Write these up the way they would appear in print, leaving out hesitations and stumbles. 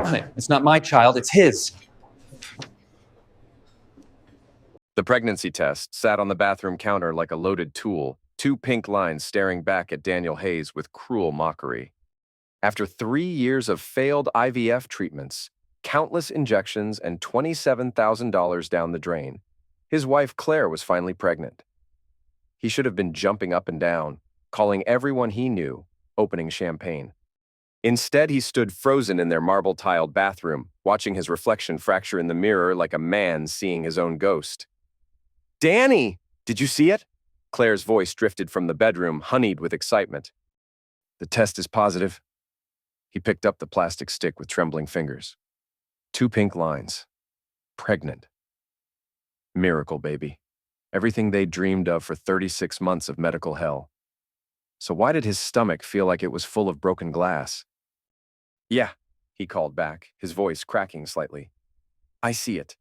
Honey, it's not my child, it's his. The pregnancy test sat on the bathroom counter like a loaded tool, two pink lines staring back at Daniel Hayes with cruel mockery. After 3 years of failed IVF treatments, countless injections, and $27,000 down the drain, his wife Claire was finally pregnant. He should have been jumping up and down, calling everyone he knew, opening champagne. Instead, he stood frozen in their marble-tiled bathroom, watching his reflection fracture in the mirror like a man seeing his own ghost. "Danny, did you see it?" Claire's voice drifted from the bedroom, honeyed with excitement. "The test is positive." He picked up the plastic stick with trembling fingers. 2 pink lines. Pregnant. Miracle baby. Everything they dreamed of for 36 months of medical hell. So why did his stomach feel like it was full of broken glass? "Yeah," he called back, his voice cracking slightly. "I see it."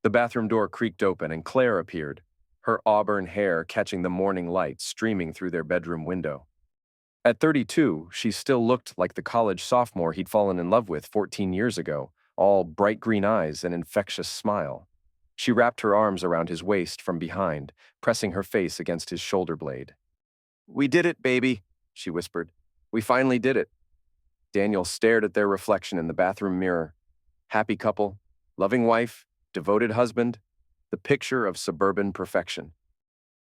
The bathroom door creaked open and Claire appeared, her auburn hair catching the morning light streaming through their bedroom window. At 32, she still looked like the college sophomore he'd fallen in love with 14 years ago, all bright green eyes and infectious smile. She wrapped her arms around his waist from behind, pressing her face against his shoulder blade. "We did it, baby," she whispered. "We finally did it." Daniel stared at their reflection in the bathroom mirror. Happy couple, loving wife, devoted husband, the picture of suburban perfection.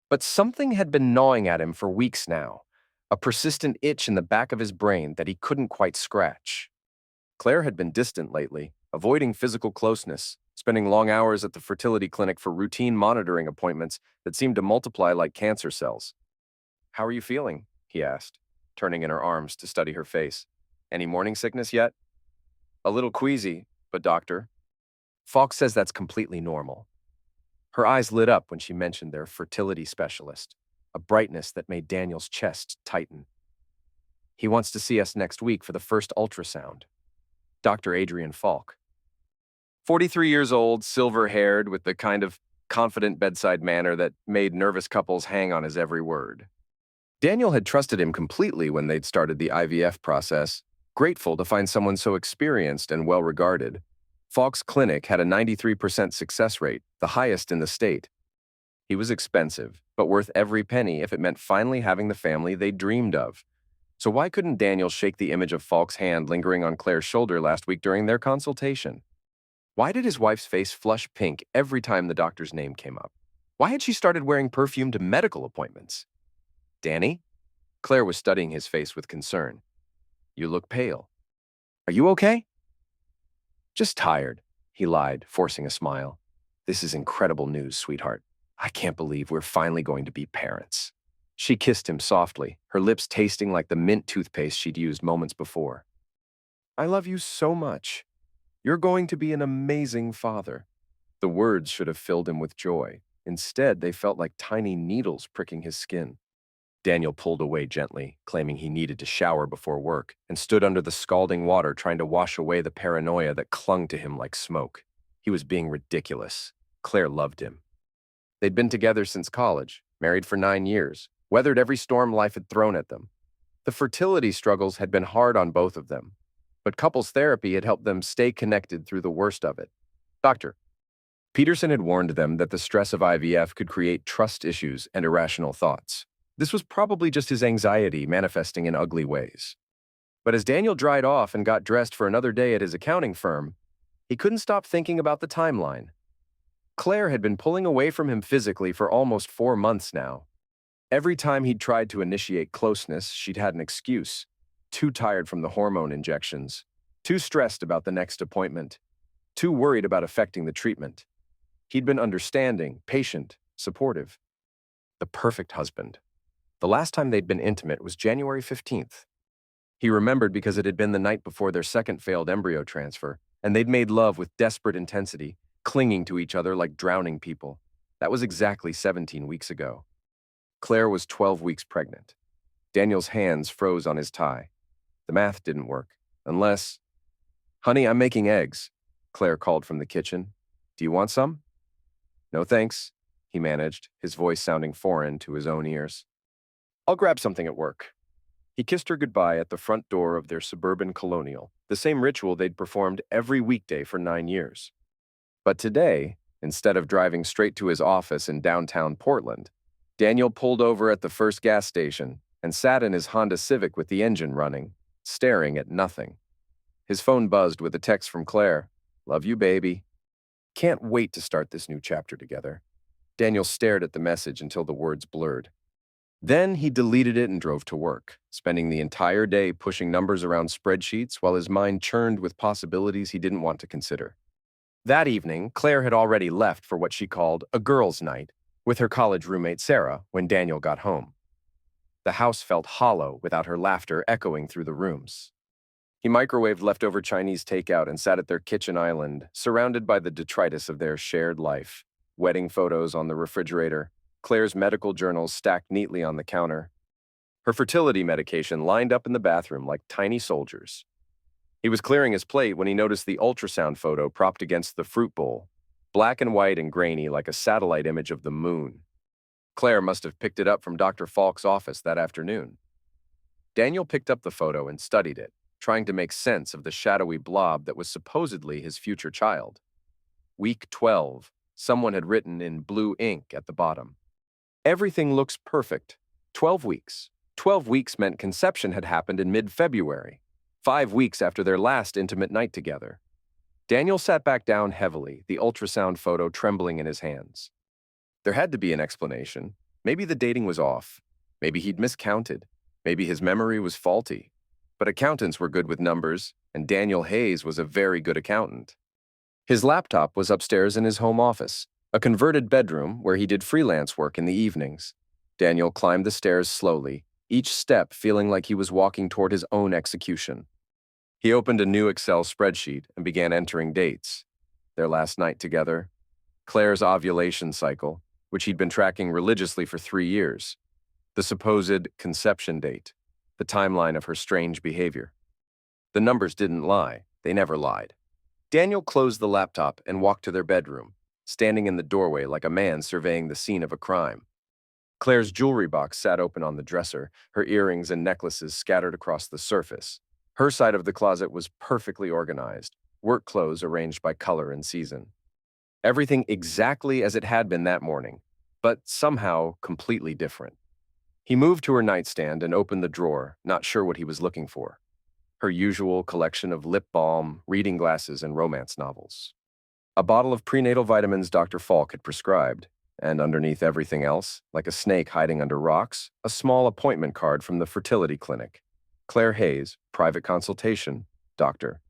But something had been gnawing at him for weeks now, a persistent itch in the back of his brain that he couldn't quite scratch. Claire had been distant lately, avoiding physical closeness, spending long hours at the fertility clinic for routine monitoring appointments that seemed to multiply like cancer cells. "How are you feeling?" he asked, turning in her arms to study her face. "Any morning sickness yet?" "A little queasy, but doctor." "Falk says that's completely normal." Her eyes lit up when she mentioned their fertility specialist, a brightness that made Daniel's chest tighten. "He wants to see us next week for the first ultrasound." Dr. Adrian Falk. 43 years old, silver-haired, with the kind of confident bedside manner that made nervous couples hang on his every word. Daniel had trusted him completely when they'd started the IVF process, grateful to find someone so experienced and well-regarded. Falk's clinic had a 93% success rate, the highest in the state. He was expensive, but worth every penny if it meant finally having the family they dreamed of. So why couldn't Daniel shake the image of Falk's hand lingering on Claire's shoulder last week during their consultation? Why did his wife's face flush pink every time the doctor's name came up? Why had she started wearing perfume to medical appointments? "Danny?" Claire was studying his face with concern. "You look pale. Are you okay?" "Just tired," he lied, forcing a smile. "This is incredible news, sweetheart. I can't believe we're finally going to be parents." She kissed him softly, her lips tasting like the mint toothpaste she'd used moments before. "I love you so much. You're going to be an amazing father." The words should have filled him with joy. Instead, they felt like tiny needles pricking his skin. Daniel pulled away gently, claiming he needed to shower before work, and stood under the scalding water trying to wash away the paranoia that clung to him like smoke. He was being ridiculous. Claire loved him. They'd been together since college, married for 9 years, weathered every storm life had thrown at them. The fertility struggles had been hard on both of them, but couples therapy had helped them stay connected through the worst of it. Dr. Peterson had warned them that the stress of IVF could create trust issues and irrational thoughts. This was probably just his anxiety manifesting in ugly ways. But as Daniel dried off and got dressed for another day at his accounting firm, he couldn't stop thinking about the timeline. Claire had been pulling away from him physically for almost 4 months now. Every time he'd tried to initiate closeness, she'd had an excuse. Too tired from the hormone injections, too stressed about the next appointment, too worried about affecting the treatment. He'd been understanding, patient, supportive. The perfect husband. The last time they'd been intimate was January 15th. He remembered because it had been the night before their second failed embryo transfer, and they'd made love with desperate intensity, clinging to each other like drowning people. That was exactly 17 weeks ago. Claire was 12 weeks pregnant. Daniel's hands froze on his tie. The math didn't work, unless... "Honey, I'm making eggs," Claire called from the kitchen. "Do you want some?" "No thanks," he managed, his voice sounding foreign to his own ears. "I'll grab something at work." He kissed her goodbye at the front door of their suburban colonial, the same ritual they'd performed every weekday for 9 years. But today, instead of driving straight to his office in downtown Portland, Daniel pulled over at the first gas station and sat in his Honda Civic with the engine running, staring at nothing. His phone buzzed with a text from Claire. "Love you, baby. Can't wait to start this new chapter together." Daniel stared at the message until the words blurred. Then he deleted it and drove to work, spending the entire day pushing numbers around spreadsheets while his mind churned with possibilities he didn't want to consider. That evening, Claire had already left for what she called a girls' night with her college roommate Sarah when Daniel got home. The house felt hollow without her laughter echoing through the rooms. He microwaved leftover Chinese takeout and sat at their kitchen island, surrounded by the detritus of their shared life. Wedding photos on the refrigerator, Claire's medical journals stacked neatly on the counter, her fertility medication lined up in the bathroom like tiny soldiers. He was clearing his plate when he noticed the ultrasound photo propped against the fruit bowl, black and white and grainy like a satellite image of the moon. Claire must have picked it up from Dr. Falk's office that afternoon. Daniel picked up the photo and studied it, trying to make sense of the shadowy blob that was supposedly his future child. Week 12, someone had written in blue ink at the bottom. Everything looks perfect. 12 weeks. 12 weeks meant conception had happened in mid-February, 5 weeks after their last intimate night together. Daniel sat back down heavily, the ultrasound photo trembling in his hands. There had to be an explanation. Maybe the dating was off. Maybe he'd miscounted. Maybe his memory was faulty. But accountants were good with numbers, and Daniel Hayes was a very good accountant. His laptop was upstairs in his home office, a converted bedroom where he did freelance work in the evenings. Daniel climbed the stairs slowly, each step feeling like he was walking toward his own execution. He opened a new Excel spreadsheet and began entering dates. Their last night together, Claire's ovulation cycle, which he'd been tracking religiously for 3 years, the supposed conception date, the timeline of her strange behavior. The numbers didn't lie. They never lied. Daniel closed the laptop and walked to their bedroom, standing in the doorway like a man surveying the scene of a crime. Claire's jewelry box sat open on the dresser, her earrings and necklaces scattered across the surface. Her side of the closet was perfectly organized, work clothes arranged by color and season. Everything exactly as it had been that morning, but somehow completely different. He moved to her nightstand and opened the drawer, not sure what he was looking for. Her usual collection of lip balm, reading glasses, and romance novels. A bottle of prenatal vitamins Dr. Falk had prescribed, and underneath everything else, like a snake hiding under rocks, a small appointment card from the fertility clinic. Claire Hayes, private consultation, Dr.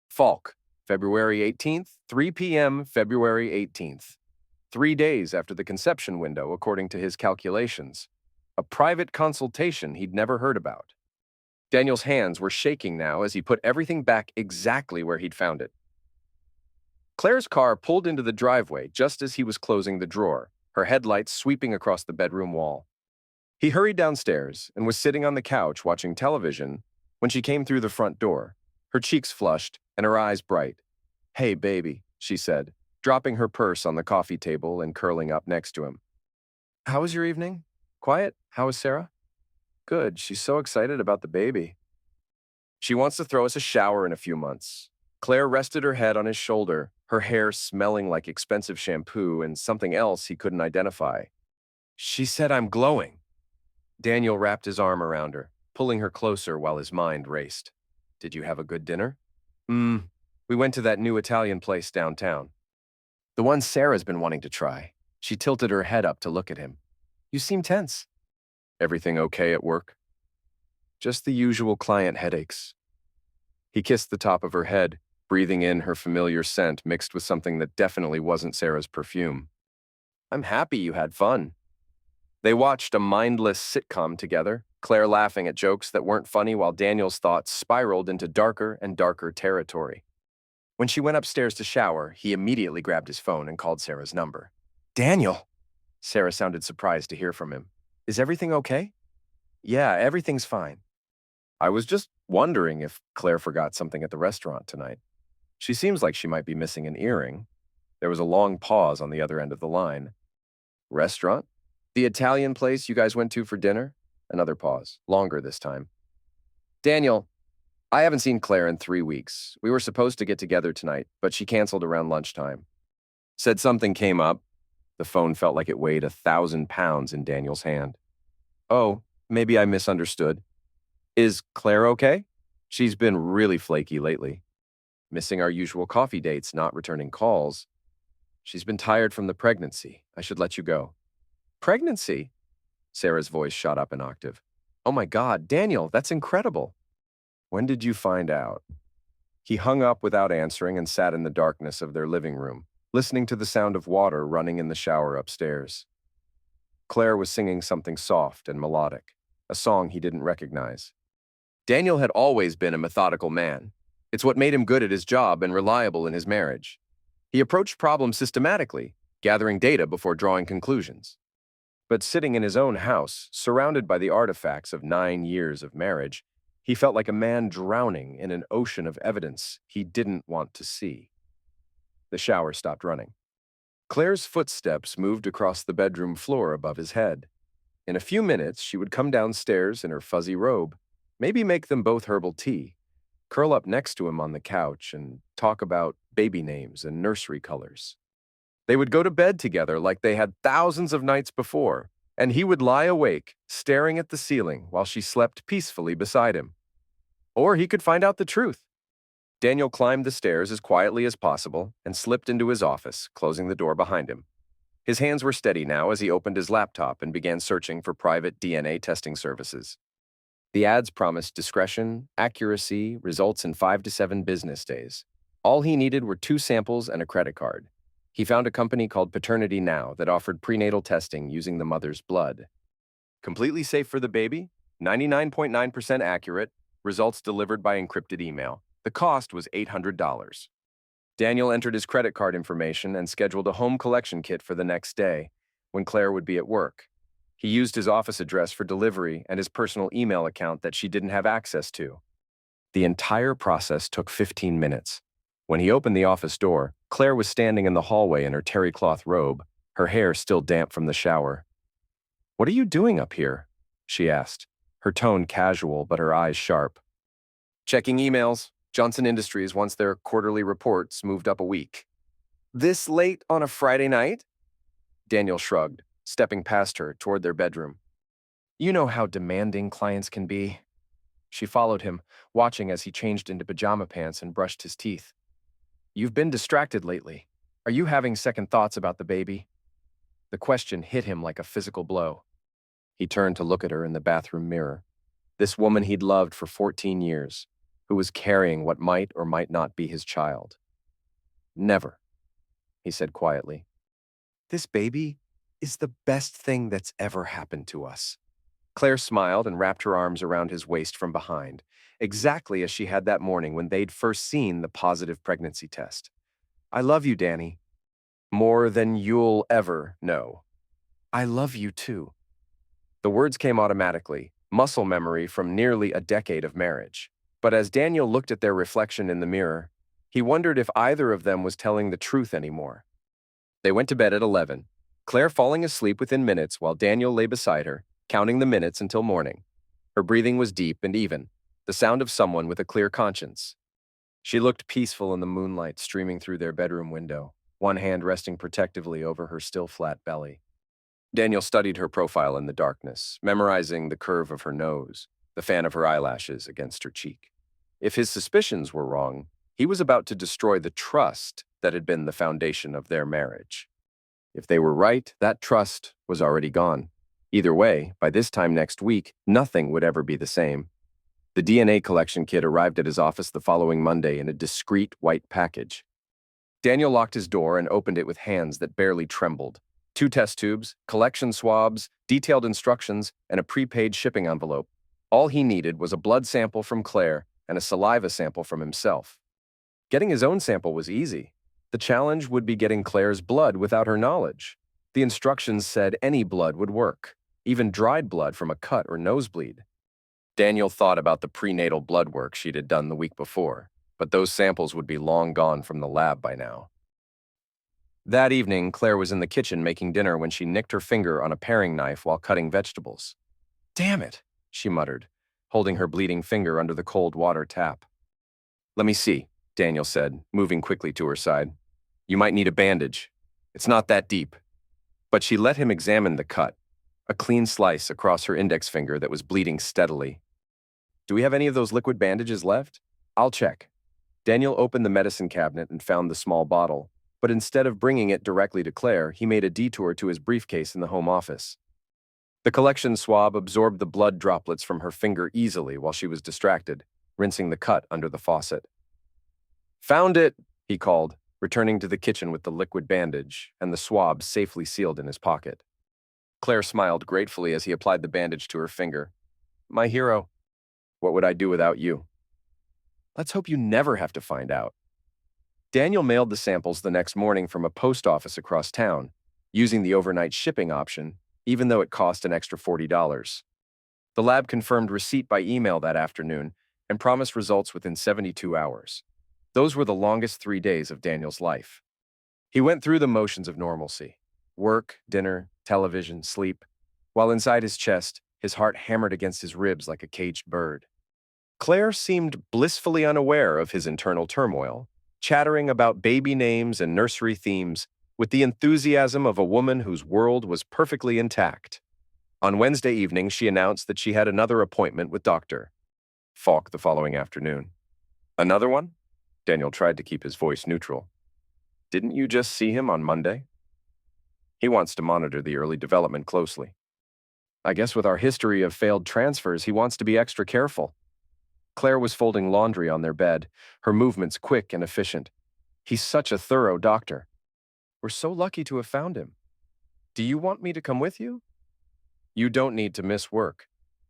Falk, February 18th, 3 p.m., February 18th. 3 days after the conception window, according to his calculations. A private consultation he'd never heard about. Daniel's hands were shaking now as he put everything back exactly where he'd found it. Claire's car pulled into the driveway just as he was closing the drawer, her headlights sweeping across the bedroom wall. He hurried downstairs and was sitting on the couch watching television when she came through the front door, her cheeks flushed and her eyes bright. "Hey, baby," she said, dropping her purse on the coffee table and curling up next to him. "How was your evening? Quiet? How is Sarah?" "Good. She's so excited about the baby." "She wants to throw us a shower in a few months." Claire rested her head on his shoulder, her hair smelling like expensive shampoo and something else he couldn't identify. "She said I'm glowing." Daniel wrapped his arm around her, pulling her closer while his mind raced. "Did you have a good dinner?" We went to that new Italian place downtown. The one Sarah's been wanting to try." She tilted her head up to look at him. "You seem tense." "Everything okay at work?" "Just the usual client headaches." He kissed the top of her head, breathing in her familiar scent mixed with something that definitely wasn't Sarah's perfume. "I'm happy you had fun." They watched a mindless sitcom together, Claire laughing at jokes that weren't funny while Daniel's thoughts spiraled into darker and darker territory. When she went upstairs to shower, he immediately grabbed his phone and called Sarah's number. "Daniel!" Sarah sounded surprised to hear from him. "Is everything okay?" "Yeah, everything's fine." "I was just wondering if Claire forgot something at the restaurant tonight. She seems like she might be missing an earring." There was a long pause on the other end of the line. "Restaurant? The Italian place you guys went to for dinner?" Another pause, longer this time. Daniel, I haven't seen Claire in 3 weeks. We were supposed to get together tonight, but she canceled around lunchtime. Said something came up. The phone felt like it weighed 1,000 pounds in Daniel's hand. Oh, maybe I misunderstood. Is Claire okay? She's been really flaky lately. Missing our usual coffee dates, not returning calls. She's been tired from the pregnancy. I should let you go. Pregnancy? Sarah's voice shot up an octave. Oh my God, Daniel, that's incredible. When did you find out? He hung up without answering and sat in the darkness of their living room, listening to the sound of water running in the shower upstairs. Claire was singing something soft and melodic, a song he didn't recognize. Daniel had always been a methodical man. It's what made him good at his job and reliable in his marriage. He approached problems systematically, gathering data before drawing conclusions. But sitting in his own house, surrounded by the artifacts of 9 years of marriage, he felt like a man drowning in an ocean of evidence he didn't want to see. The shower stopped running. Claire's footsteps moved across the bedroom floor above his head. In a few minutes, she would come downstairs in her fuzzy robe, maybe make them both herbal tea, curl up next to him on the couch and talk about baby names and nursery colors. They would go to bed together like they had thousands of nights before, and he would lie awake, staring at the ceiling while she slept peacefully beside him. Or he could find out the truth. Daniel climbed the stairs as quietly as possible and slipped into his office, closing the door behind him. His hands were steady now as he opened his laptop and began searching for private DNA testing services. The ads promised discretion, accuracy, results in 5 to 7 business days. All he needed were 2 samples and a credit card. He found a company called Paternity Now that offered prenatal testing using the mother's blood. Completely safe for the baby, 99.9% accurate, results delivered by encrypted email. The cost was $800. Daniel entered his credit card information and scheduled a home collection kit for the next day, when Claire would be at work. He used his office address for delivery and his personal email account that she didn't have access to. The entire process took 15 minutes. When he opened the office door, Claire was standing in the hallway in her terry cloth robe, her hair still damp from the shower. "What are you doing up here?" she asked, her tone casual but her eyes sharp. "Checking emails. Johnson Industries wants their quarterly reports moved up a week." "This late on a Friday night?" Daniel shrugged, stepping past her toward their bedroom. "You know how demanding clients can be." She followed him, watching as he changed into pajama pants and brushed his teeth. "You've been distracted lately. Are you having second thoughts about the baby?" The question hit him like a physical blow. He turned to look at her in the bathroom mirror. This woman he'd loved for 14 years, who was carrying what might or might not be his child. "Never," he said quietly. "This baby is the best thing that's ever happened to us." Claire smiled and wrapped her arms around his waist from behind, exactly as she had that morning when they'd first seen the positive pregnancy test. "I love you, Danny. More than you'll ever know. I love you too." The words came automatically, muscle memory from nearly a decade of marriage. But as Daniel looked at their reflection in the mirror, he wondered if either of them was telling the truth anymore. They went to bed at 11, Claire falling asleep within minutes while Daniel lay beside her, counting the minutes until morning. Her breathing was deep and even, the sound of someone with a clear conscience. She looked peaceful in the moonlight streaming through their bedroom window, one hand resting protectively over her still flat belly. Daniel studied her profile in the darkness, memorizing the curve of her nose, the fan of her eyelashes against her cheek. If his suspicions were wrong, he was about to destroy the trust that had been the foundation of their marriage. If they were right, that trust was already gone. Either way, by this time next week, nothing would ever be the same. The DNA collection kit arrived at his office the following Monday in a discreet white package. Daniel locked his door and opened it with hands that barely trembled. 2 test tubes, collection swabs, detailed instructions, and a prepaid shipping envelope. All he needed was a blood sample from Claire and a saliva sample from himself. Getting his own sample was easy. The challenge would be getting Claire's blood without her knowledge. The instructions said any blood would work, even dried blood from a cut or nosebleed. Daniel thought about the prenatal blood work she'd had done the week before, but those samples would be long gone from the lab by now. That evening, Claire was in the kitchen making dinner when she nicked her finger on a paring knife while cutting vegetables. "Damn it," she muttered, holding her bleeding finger under the cold water tap. "Let me see," Daniel said, moving quickly to her side. "You might need a bandage. It's not that deep." But she let him examine the cut, a clean slice across her index finger that was bleeding steadily. "Do we have any of those liquid bandages left? I'll check." Daniel opened the medicine cabinet and found the small bottle, but instead of bringing it directly to Claire, he made a detour to his briefcase in the home office. The collection swab absorbed the blood droplets from her finger easily while she was distracted, rinsing the cut under the faucet. "Found it," he called, returning to the kitchen with the liquid bandage and the swab safely sealed in his pocket. Claire smiled gratefully as he applied the bandage to her finger. "My hero. What would I do without you?" "Let's hope you never have to find out." Daniel mailed the samples the next morning from a post office across town, using the overnight shipping option, even though it cost an extra $40. The lab confirmed receipt by email that afternoon and promised results within 72 hours. Those were the longest 3 days of Daniel's life. He went through the motions of normalcy: work, dinner, television, sleep, while inside his chest, his heart hammered against his ribs like a caged bird. Claire seemed blissfully unaware of his internal turmoil, chattering about baby names and nursery themes with the enthusiasm of a woman whose world was perfectly intact. On Wednesday evening, she announced that she had another appointment with Dr. Falk the following afternoon. "Another one?" Daniel tried to keep his voice neutral. "Didn't you just see him on Monday?" "He wants to monitor the early development closely. I guess with our history of failed transfers, he wants to be extra careful." Claire was folding laundry on their bed, her movements quick and efficient. "He's such a thorough doctor. We're so lucky to have found him. Do you want me to come with you?" "You don't need to miss work.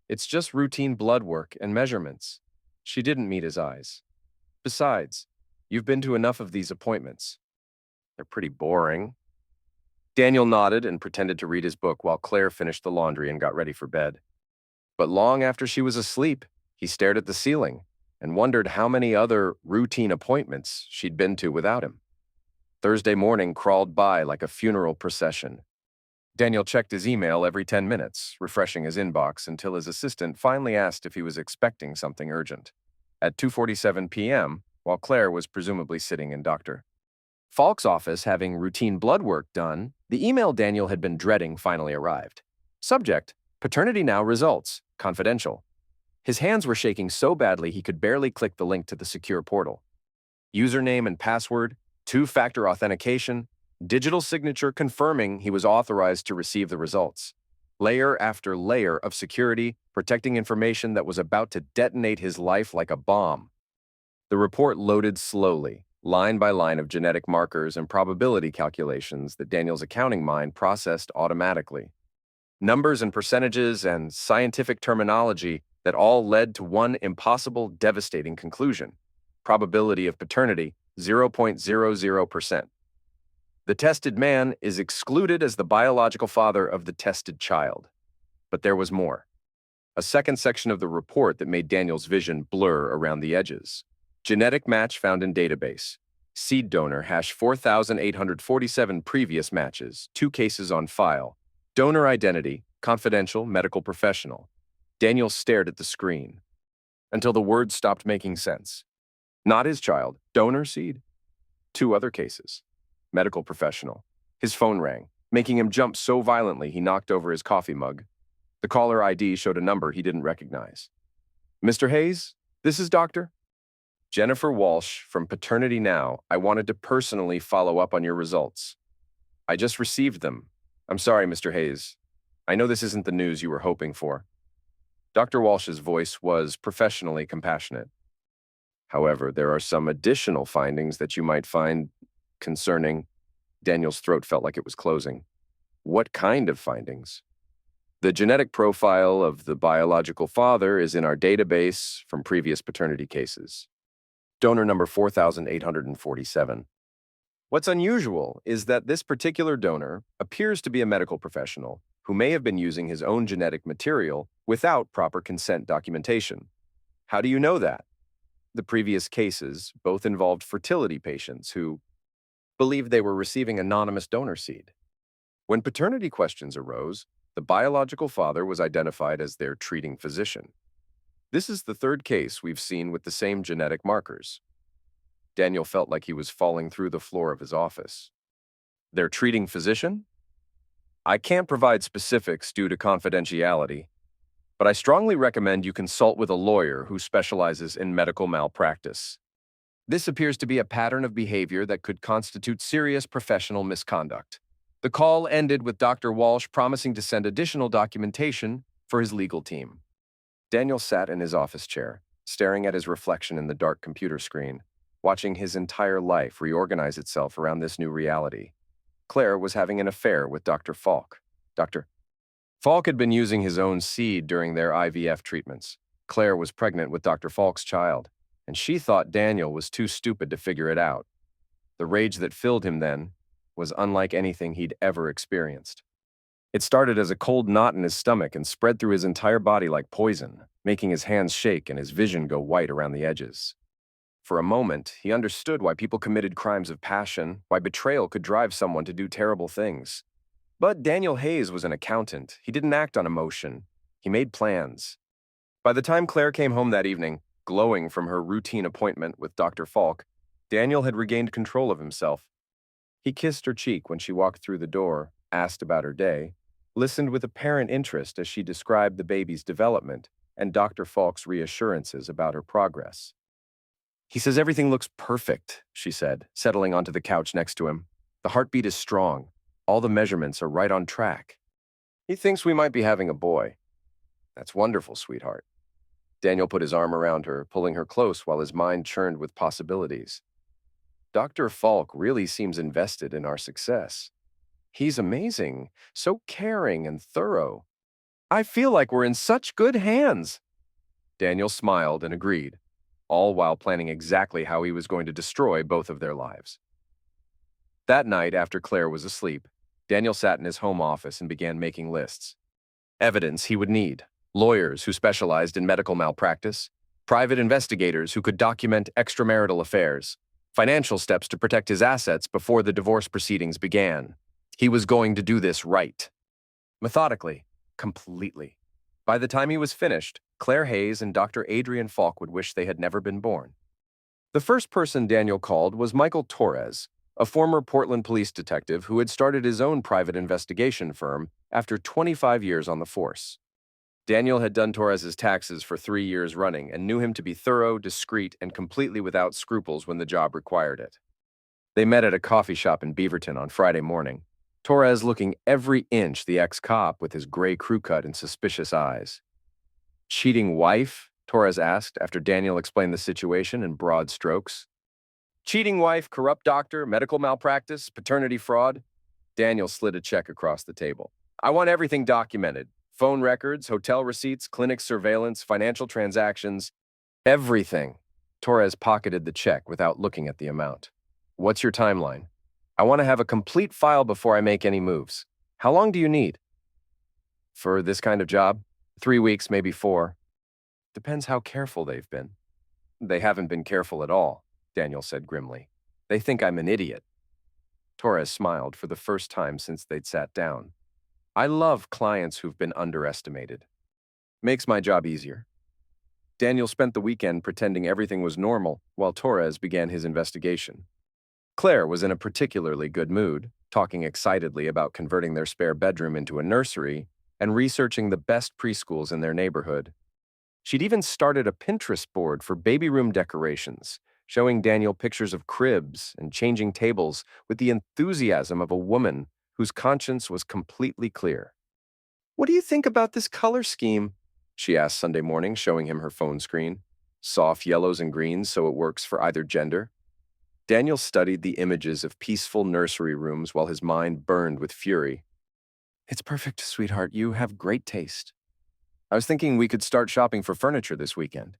It's just routine blood work and measurements." She didn't meet his eyes. "Besides, you've been to enough of these appointments. They're pretty boring." Daniel nodded and pretended to read his book while Claire finished the laundry and got ready for bed. But long after she was asleep, he stared at the ceiling and wondered how many other routine appointments she'd been to without him. Thursday morning crawled by like a funeral procession. Daniel checked his email every 10 minutes, refreshing his inbox until his assistant finally asked if he was expecting something urgent. At 2:47 p.m., while Claire was presumably sitting in Dr. Falk's office having routine blood work done, the email Daniel had been dreading finally arrived. Subject: Paternity Now Results, Confidential. His hands were shaking so badly he could barely click the link to the secure portal. Username and password, two-factor authentication, digital signature confirming he was authorized to receive the results. Layer after layer of security, protecting information that was about to detonate his life like a bomb. The report loaded slowly, line by line of genetic markers and probability calculations that Daniel's accounting mind processed automatically. Numbers and percentages and scientific terminology that all led to one impossible, devastating conclusion: probability of paternity, 0.00%. The tested man is excluded as the biological father of the tested child. But there was more. A second section of the report that made Daniel's vision blur around the edges. Genetic match found in database. Seed donor #4847 previous matches, 2 cases on file. Donor identity, confidential, medical professional. Daniel stared at the screen until the words stopped making sense. Not his child, donor seed. 2 other cases. Medical professional. His phone rang, making him jump so violently he knocked over his coffee mug. The caller ID showed a number he didn't recognize. "Mr. Hayes, this is Dr. Jennifer Walsh from Paternity Now. I wanted to personally follow up on your results. I just received them. I'm sorry, Mr. Hayes. I know this isn't the news you were hoping for." Dr. Walsh's voice was professionally compassionate. "However, there are some additional findings that you might find concerning." Daniel's throat felt like it was closing. "What kind of findings?" "The genetic profile of the biological father is in our database from previous paternity cases. Donor number 4847. What's unusual is that this particular donor appears to be a medical professional who may have been using his own genetic material without proper consent documentation. How do you know that? The previous cases both involved fertility patients who believed they were receiving anonymous donor seed. When paternity questions arose, the biological father was identified as their treating physician. This is the third case we've seen with the same genetic markers. Daniel felt like he was falling through the floor of his office. Their treating physician? I can't provide specifics due to confidentiality, but I strongly recommend you consult with a lawyer who specializes in medical malpractice. This appears to be a pattern of behavior that could constitute serious professional misconduct. The call ended with Dr. Walsh promising to send additional documentation for his legal team. Daniel sat in his office chair, staring at his reflection in the dark computer screen, watching his entire life reorganize itself around this new reality. Claire was having an affair with Dr. Falk. Dr. Falk had been using his own seed during their IVF treatments. Claire was pregnant with Dr. Falk's child, and she thought Daniel was too stupid to figure it out. The rage that filled him then was unlike anything he'd ever experienced. It started as a cold knot in his stomach and spread through his entire body like poison, making his hands shake and his vision go white around the edges. For a moment, he understood why people committed crimes of passion, why betrayal could drive someone to do terrible things. But Daniel Hayes was an accountant. He didn't act on emotion. He made plans. By the time Claire came home that evening, glowing from her routine appointment with Dr. Falk, Daniel had regained control of himself. He kissed her cheek when she walked through the door, asked about her day, listened with apparent interest as she described the baby's development and Dr. Falk's reassurances about her progress. He says everything looks perfect, she said, settling onto the couch next to him. The heartbeat is strong. All the measurements are right on track. He thinks we might be having a boy. That's wonderful, sweetheart. Daniel put his arm around her, pulling her close while his mind churned with possibilities. Dr. Falk really seems invested in our success. He's amazing, so caring and thorough. I feel like we're in such good hands. Daniel smiled and agreed, all while planning exactly how he was going to destroy both of their lives. That night, after Claire was asleep, Daniel sat in his home office and began making lists. Evidence he would need, lawyers who specialized in medical malpractice, private investigators who could document extramarital affairs, financial steps to protect his assets before the divorce proceedings began. He was going to do this right. Methodically, completely. By the time he was finished, Claire Hayes and Dr. Adrian Falk would wish they had never been born. The first person Daniel called was Michael Torres, a former Portland police detective who had started his own private investigation firm after 25 years on the force. Daniel had done Torres's taxes for 3 years running and knew him to be thorough, discreet, and completely without scruples when the job required it. They met at a coffee shop in Beaverton on Friday morning, Torres looking every inch the ex-cop with his gray crew cut and suspicious eyes. Cheating wife? Torres asked after Daniel explained the situation in broad strokes. Cheating wife, corrupt doctor, medical malpractice, paternity fraud. Daniel slid a check across the table. I want everything documented. Phone records, hotel receipts, clinic surveillance, financial transactions. Everything. Torres pocketed the check without looking at the amount. What's your timeline? I want to have a complete file before I make any moves. How long do you need? For this kind of job? 3 weeks, maybe 4. Depends how careful they've been. They haven't been careful at all, Daniel said grimly. They think I'm an idiot. Torres smiled for the first time since they'd sat down. I love clients who've been underestimated. Makes my job easier. Daniel spent the weekend pretending everything was normal while Torres began his investigation. Claire was in a particularly good mood, talking excitedly about converting their spare bedroom into a nursery and researching the best preschools in their neighborhood. She'd even started a Pinterest board for baby room decorations, showing Daniel pictures of cribs and changing tables with the enthusiasm of a woman whose conscience was completely clear. What do you think about this color scheme? She asked Sunday morning, showing him her phone screen. Soft yellows and greens so it works for either gender. Daniel studied the images of peaceful nursery rooms while his mind burned with fury. It's perfect, sweetheart. You have great taste. I was thinking we could start shopping for furniture this weekend.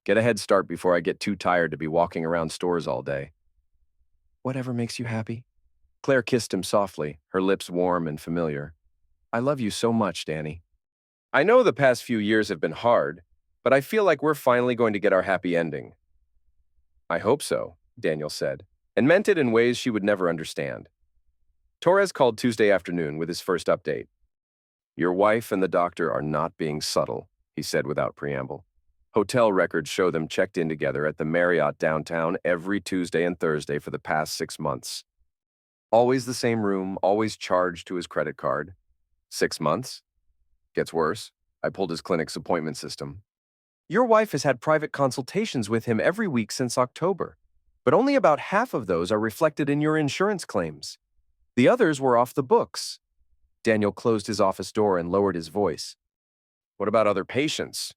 Get a head start before I get too tired to be walking around stores all day. Whatever makes you happy. Claire kissed him softly, her lips warm and familiar. I love you so much, Danny. I know the past few years have been hard, but I feel like we're finally going to get our happy ending. I hope so, Daniel said, and meant it in ways she would never understand. Torres called Tuesday afternoon with his first update. Your wife and the doctor are not being subtle, he said without preamble. Hotel records show them checked in together at the Marriott downtown every Tuesday and Thursday for the past 6 months. Always the same room, always charged to his credit card. 6 months? Gets worse. I pulled his clinic's appointment system. Your wife has had private consultations with him every week since October, but only about half of those are reflected in your insurance claims. The others were off the books. Daniel closed his office door and lowered his voice. What about other patients?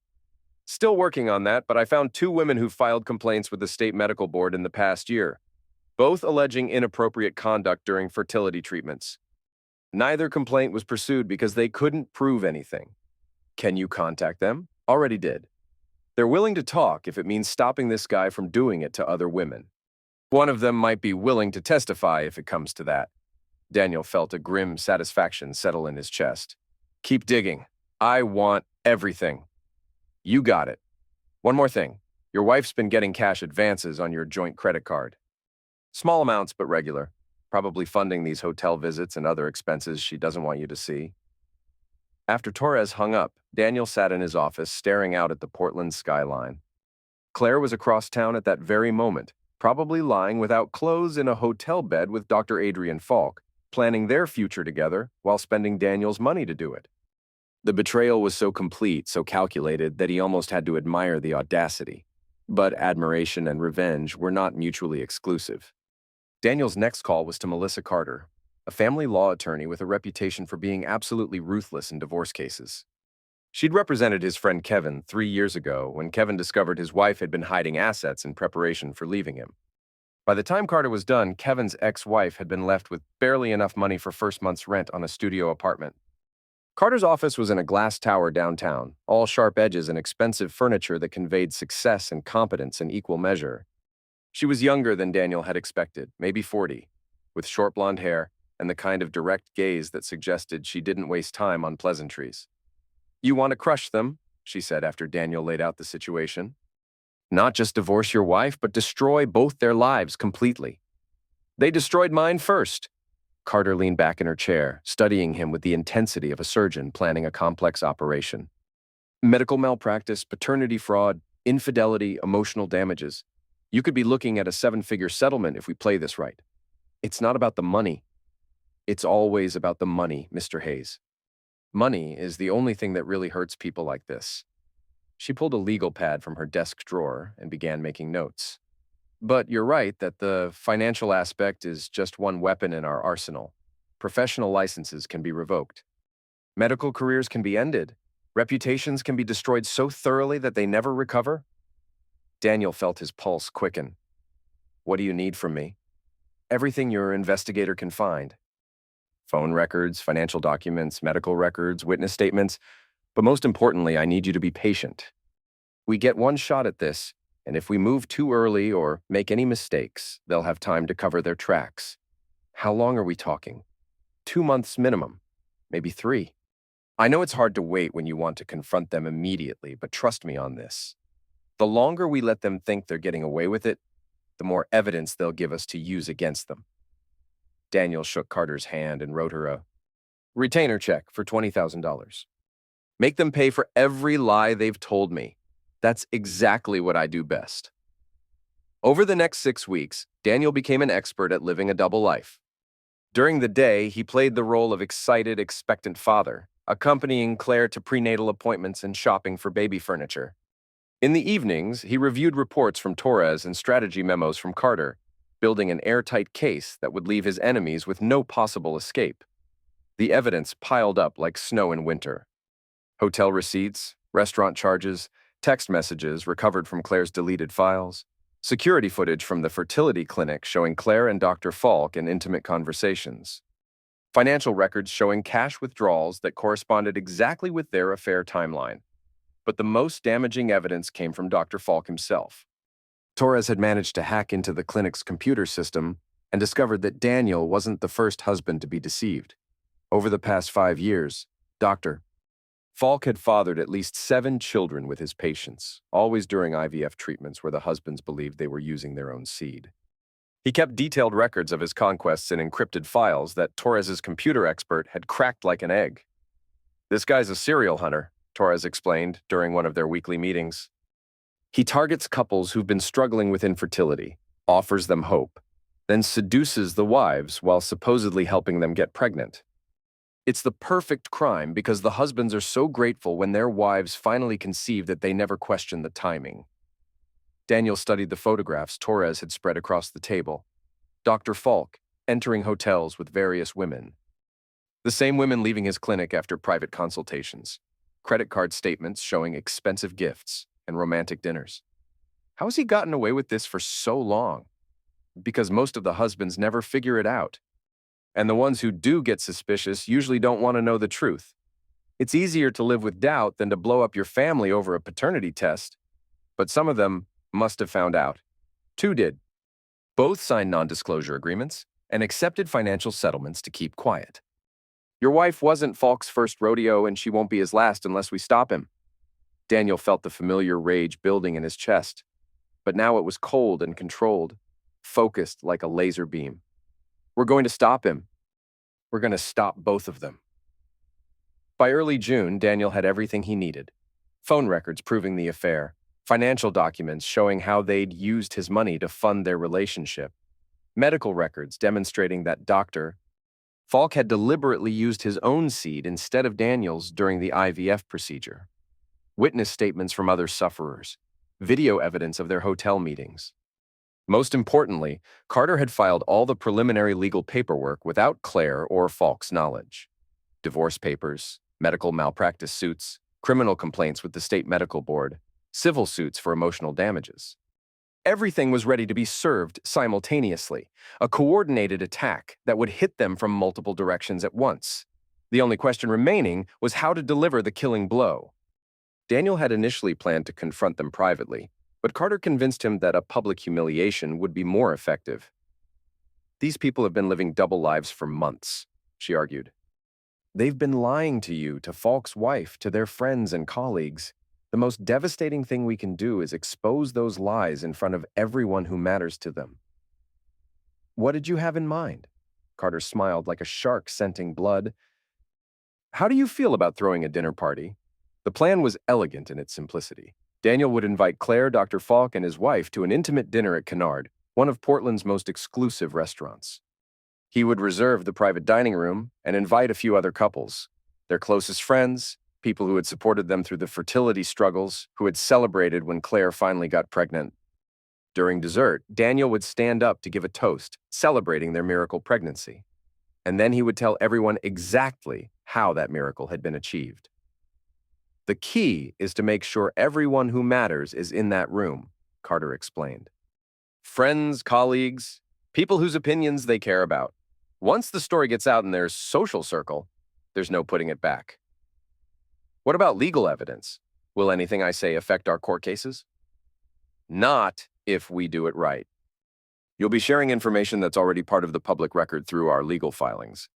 Still working on that, but I found 2 women who filed complaints with the state medical board in the past year, both alleging inappropriate conduct during fertility treatments. Neither complaint was pursued because they couldn't prove anything. Can you contact them? Already did. They're willing to talk if it means stopping this guy from doing it to other women. One of them might be willing to testify if it comes to that. Daniel felt a grim satisfaction settle in his chest. Keep digging. I want everything. You got it. One more thing. Your wife's been getting cash advances on your joint credit card. Small amounts, but regular. Probably funding these hotel visits and other expenses she doesn't want you to see. After Torres hung up, Daniel sat in his office staring out at the Portland skyline. Claire was across town at that very moment, probably lying without clothes in a hotel bed with Dr. Adrian Falk, planning their future together while spending Daniel's money to do it. The betrayal was so complete, so calculated, that he almost had to admire the audacity. But admiration and revenge were not mutually exclusive. Daniel's next call was to Melissa Carter, a family law attorney with a reputation for being absolutely ruthless in divorce cases. She'd represented his friend Kevin 3 years ago when Kevin discovered his wife had been hiding assets in preparation for leaving him. By the time Carter was done, Kevin's ex-wife had been left with barely enough money for first month's rent on a studio apartment. Carter's office was in a glass tower downtown, all sharp edges and expensive furniture that conveyed success and competence in equal measure. She was younger than Daniel had expected, maybe 40, with short blonde hair and the kind of direct gaze that suggested she didn't waste time on pleasantries. You want to crush them, she said after Daniel laid out the situation. Not just divorce your wife, but destroy both their lives completely. They destroyed mine first. Carter leaned back in her chair, studying him with the intensity of a surgeon planning a complex operation. Medical malpractice, paternity fraud, infidelity, emotional damages. You could be looking at a 7-figure settlement if we play this right. It's not about the money. It's always about the money, Mr. Hayes. Money is the only thing that really hurts people like this. She pulled a legal pad from her desk drawer and began making notes. But you're right that the financial aspect is just one weapon in our arsenal. Professional licenses can be revoked. Medical careers can be ended. Reputations can be destroyed so thoroughly that they never recover. Daniel felt his pulse quicken. What do you need from me? Everything your investigator can find. Phone records, financial documents, medical records, witness statements. But most importantly, I need you to be patient. We get one shot at this, and if we move too early or make any mistakes, they'll have time to cover their tracks. How long are we talking? 2 months minimum, maybe 3. I know it's hard to wait when you want to confront them immediately, but trust me on this. The longer we let them think they're getting away with it, the more evidence they'll give us to use against them. Daniel shook Carter's hand and wrote her a retainer check for $20,000. Make them pay for every lie they've told me. That's exactly what I do best. Over the next 6 weeks, Daniel became an expert at living a double life. During the day, he played the role of excited, expectant father, accompanying Claire to prenatal appointments and shopping for baby furniture. In the evenings, he reviewed reports from Torres and strategy memos from Carter, building an airtight case that would leave his enemies with no possible escape. The evidence piled up like snow in winter. Hotel receipts, restaurant charges, text messages recovered from Claire's deleted files, security footage from the fertility clinic showing Claire and Dr. Falk in intimate conversations, financial records showing cash withdrawals that corresponded exactly with their affair timeline. But the most damaging evidence came from Dr. Falk himself. Torres had managed to hack into the clinic's computer system and discovered that Daniel wasn't the first husband to be deceived. Over the past 5 years, Dr. Falk had fathered at least 7 children with his patients, always during IVF treatments where the husbands believed they were using their own seed. He kept detailed records of his conquests in encrypted files that Torres's computer expert had cracked like an egg. This guy's a serial hunter, Torres explained during one of their weekly meetings. He targets couples who've been struggling with infertility, offers them hope, then seduces the wives while supposedly helping them get pregnant. It's the perfect crime because the husbands are so grateful when their wives finally conceive that they never question the timing. Daniel studied the photographs Torres had spread across the table. Dr. Falk entering hotels with various women. The same women leaving his clinic after private consultations. Credit card statements showing expensive gifts and romantic dinners. How has he gotten away with this for so long? Because most of the husbands never figure it out. And the ones who do get suspicious usually don't want to know the truth. It's easier to live with doubt than to blow up your family over a paternity test. But some of them must have found out. Two did. Both signed non-disclosure agreements and accepted financial settlements to keep quiet. Your wife wasn't Falk's first rodeo, and she won't be his last unless we stop him. Daniel felt the familiar rage building in his chest. But now it was cold and controlled, focused like a laser beam. We're going to stop him. We're going to stop both of them. By early June, Daniel had everything he needed. Phone records proving the affair, financial documents showing how they'd used his money to fund their relationship, medical records demonstrating that Dr. Falk had deliberately used his own seed instead of Daniel's during the IVF procedure, witness statements from other sufferers, video evidence of their hotel meetings. Most importantly, Carter had filed all the preliminary legal paperwork without Claire or Falk's knowledge. Divorce papers, medical malpractice suits, criminal complaints with the state medical board, civil suits for emotional damages. Everything was ready to be served simultaneously, a coordinated attack that would hit them from multiple directions at once. The only question remaining was how to deliver the killing blow. Daniel had initially planned to confront them privately, but Carter convinced him that a public humiliation would be more effective. These people have been living double lives for months, she argued. They've been lying to you, to Falk's wife, to their friends and colleagues. The most devastating thing we can do is expose those lies in front of everyone who matters to them. What did you have in mind? Carter smiled like a shark scenting blood. How do you feel about throwing a dinner party? The plan was elegant in its simplicity. Daniel would invite Claire, Dr. Falk, and his wife to an intimate dinner at Kennard, one of Portland's most exclusive restaurants. He would reserve the private dining room and invite a few other couples, their closest friends, people who had supported them through the fertility struggles, who had celebrated when Claire finally got pregnant. During dessert, Daniel would stand up to give a toast, celebrating their miracle pregnancy. And then he would tell everyone exactly how that miracle had been achieved. The key is to make sure everyone who matters is in that room, Carter explained. Friends, colleagues, people whose opinions they care about. Once the story gets out in their social circle, there's no putting it back. What about legal evidence? Will anything I say affect our court cases? Not if we do it right. You'll be sharing information that's already part of the public record through our legal filings.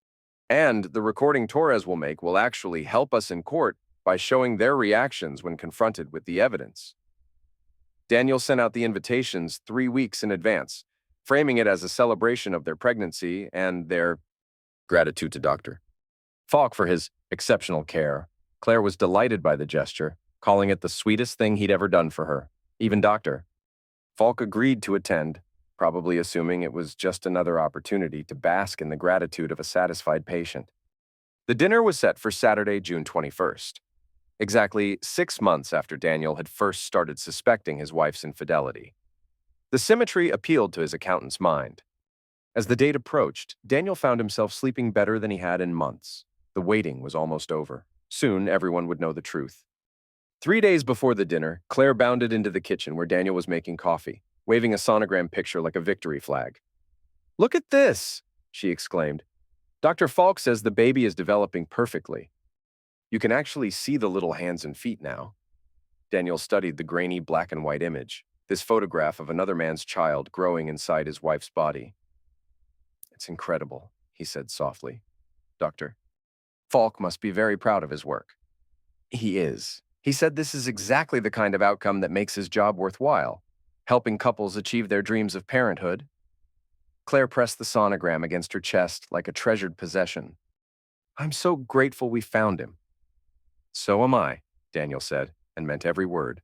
And the recording Torres will make will actually help us in court by showing their reactions when confronted with the evidence. Daniel sent out the invitations 3 weeks in advance, framing it as a celebration of their pregnancy and their gratitude to Dr. Falk for his exceptional care. Claire was delighted by the gesture, calling it the sweetest thing he'd ever done for her. Even Dr. Falk agreed to attend, probably assuming it was just another opportunity to bask in the gratitude of a satisfied patient. The dinner was set for Saturday, June 21st, exactly 6 months after Daniel had first started suspecting his wife's infidelity. The symmetry appealed to his accountant's mind. As the date approached, Daniel found himself sleeping better than he had in months. The waiting was almost over. Soon, everyone would know the truth. 3 days before the dinner, Claire bounded into the kitchen where Daniel was making coffee, waving a sonogram picture like a victory flag. "Look at this!" she exclaimed. "Dr. Falk says the baby is developing perfectly. You can actually see the little hands and feet now." Daniel studied the grainy black and white image, this photograph of another man's child growing inside his wife's body. "It's incredible," he said softly. "Dr. Falk must be very proud of his work." "He is. He said this is exactly the kind of outcome that makes his job worthwhile, helping couples achieve their dreams of parenthood." Claire pressed the sonogram against her chest like a treasured possession. "I'm so grateful we found him." "So am I," Daniel said, and meant every word.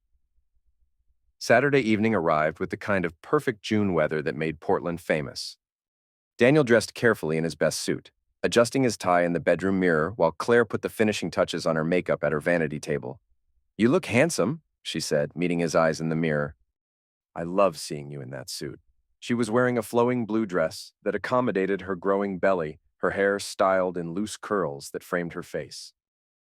Saturday evening arrived with the kind of perfect June weather that made Portland famous. Daniel dressed carefully in his best suit, adjusting his tie in the bedroom mirror while Claire put the finishing touches on her makeup at her vanity table. "You look handsome," she said, meeting his eyes in the mirror. "I love seeing you in that suit." She was wearing a flowing blue dress that accommodated her growing belly, her hair styled in loose curls that framed her face.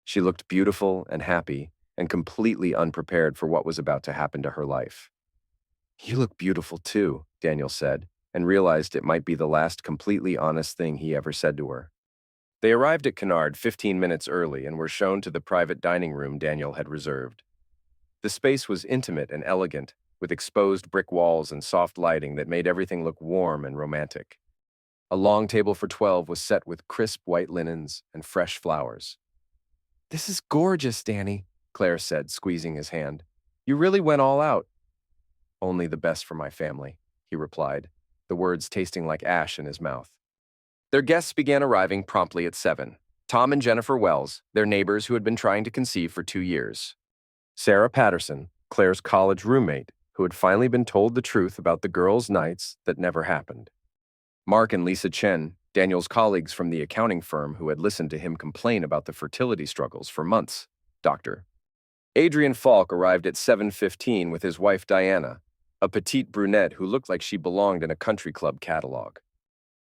She looked beautiful and happy, and completely unprepared for what was about to happen to her life. "You look beautiful too," Daniel said, and realized it might be the last completely honest thing he ever said to her. They arrived at Kennard 15 minutes early and were shown to the private dining room Daniel had reserved. The space was intimate and elegant, with exposed brick walls and soft lighting that made everything look warm and romantic. A long table for 12 was set with crisp white linens and fresh flowers. "This is gorgeous, Danny," Claire said, squeezing his hand. "You really went all out." "Only the best for my family," he replied, the words tasting like ash in his mouth. Their guests began arriving promptly at 7. Tom and Jennifer Wells, their neighbors who had been trying to conceive for 2 years. Sarah Patterson, Claire's college roommate, who had finally been told the truth about the girls' nights that never happened. Mark and Lisa Chen, Daniel's colleagues from the accounting firm who had listened to him complain about the fertility struggles for months. Dr. Adrian Falk arrived at 7:15 with his wife Diana, a petite brunette who looked like she belonged in a country club catalog.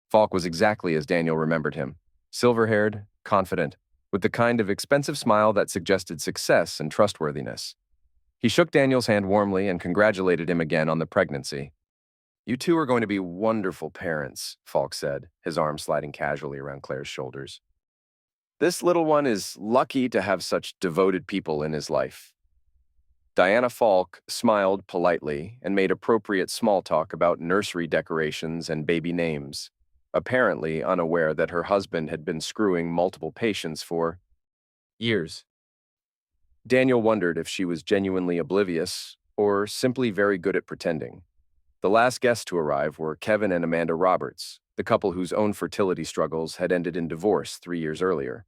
Falk was exactly as Daniel remembered him, silver-haired, confident, with the kind of expensive smile that suggested success and trustworthiness. He shook Daniel's hand warmly and congratulated him again on the pregnancy. "You two are going to be wonderful parents," Falk said, his arm sliding casually around Claire's shoulders. "This little one is lucky to have such devoted people in his life." Diana Falk smiled politely and made appropriate small talk about nursery decorations and baby names, apparently unaware that her husband had been screwing multiple patients for years. Daniel wondered if she was genuinely oblivious or simply very good at pretending. The last guests to arrive were Kevin and Amanda Roberts, the couple whose own fertility struggles had ended in divorce 3 years earlier.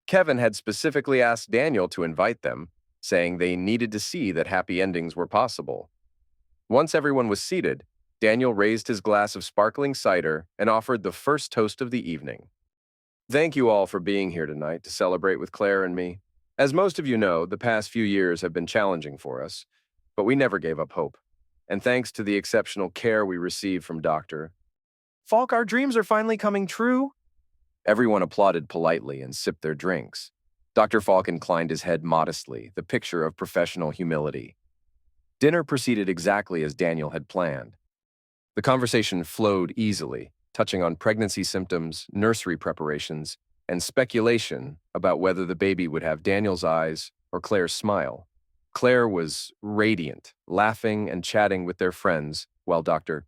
Kevin had specifically asked Daniel to invite them, saying they needed to see that happy endings were possible. Once everyone was seated, Daniel raised his glass of sparkling cider and offered the first toast of the evening. "Thank you all for being here tonight to celebrate with Claire and me. As most of you know, the past few years have been challenging for us, but we never gave up hope. And thanks to the exceptional care we received from Dr. Falk, our dreams are finally coming true." Everyone applauded politely and sipped their drinks. Dr. Falk inclined his head modestly, the picture of professional humility. Dinner proceeded exactly as Daniel had planned. The conversation flowed easily, touching on pregnancy symptoms, nursery preparations, and speculation about whether the baby would have Daniel's eyes or Claire's smile. Claire was radiant, laughing and chatting with their friends, while Dr.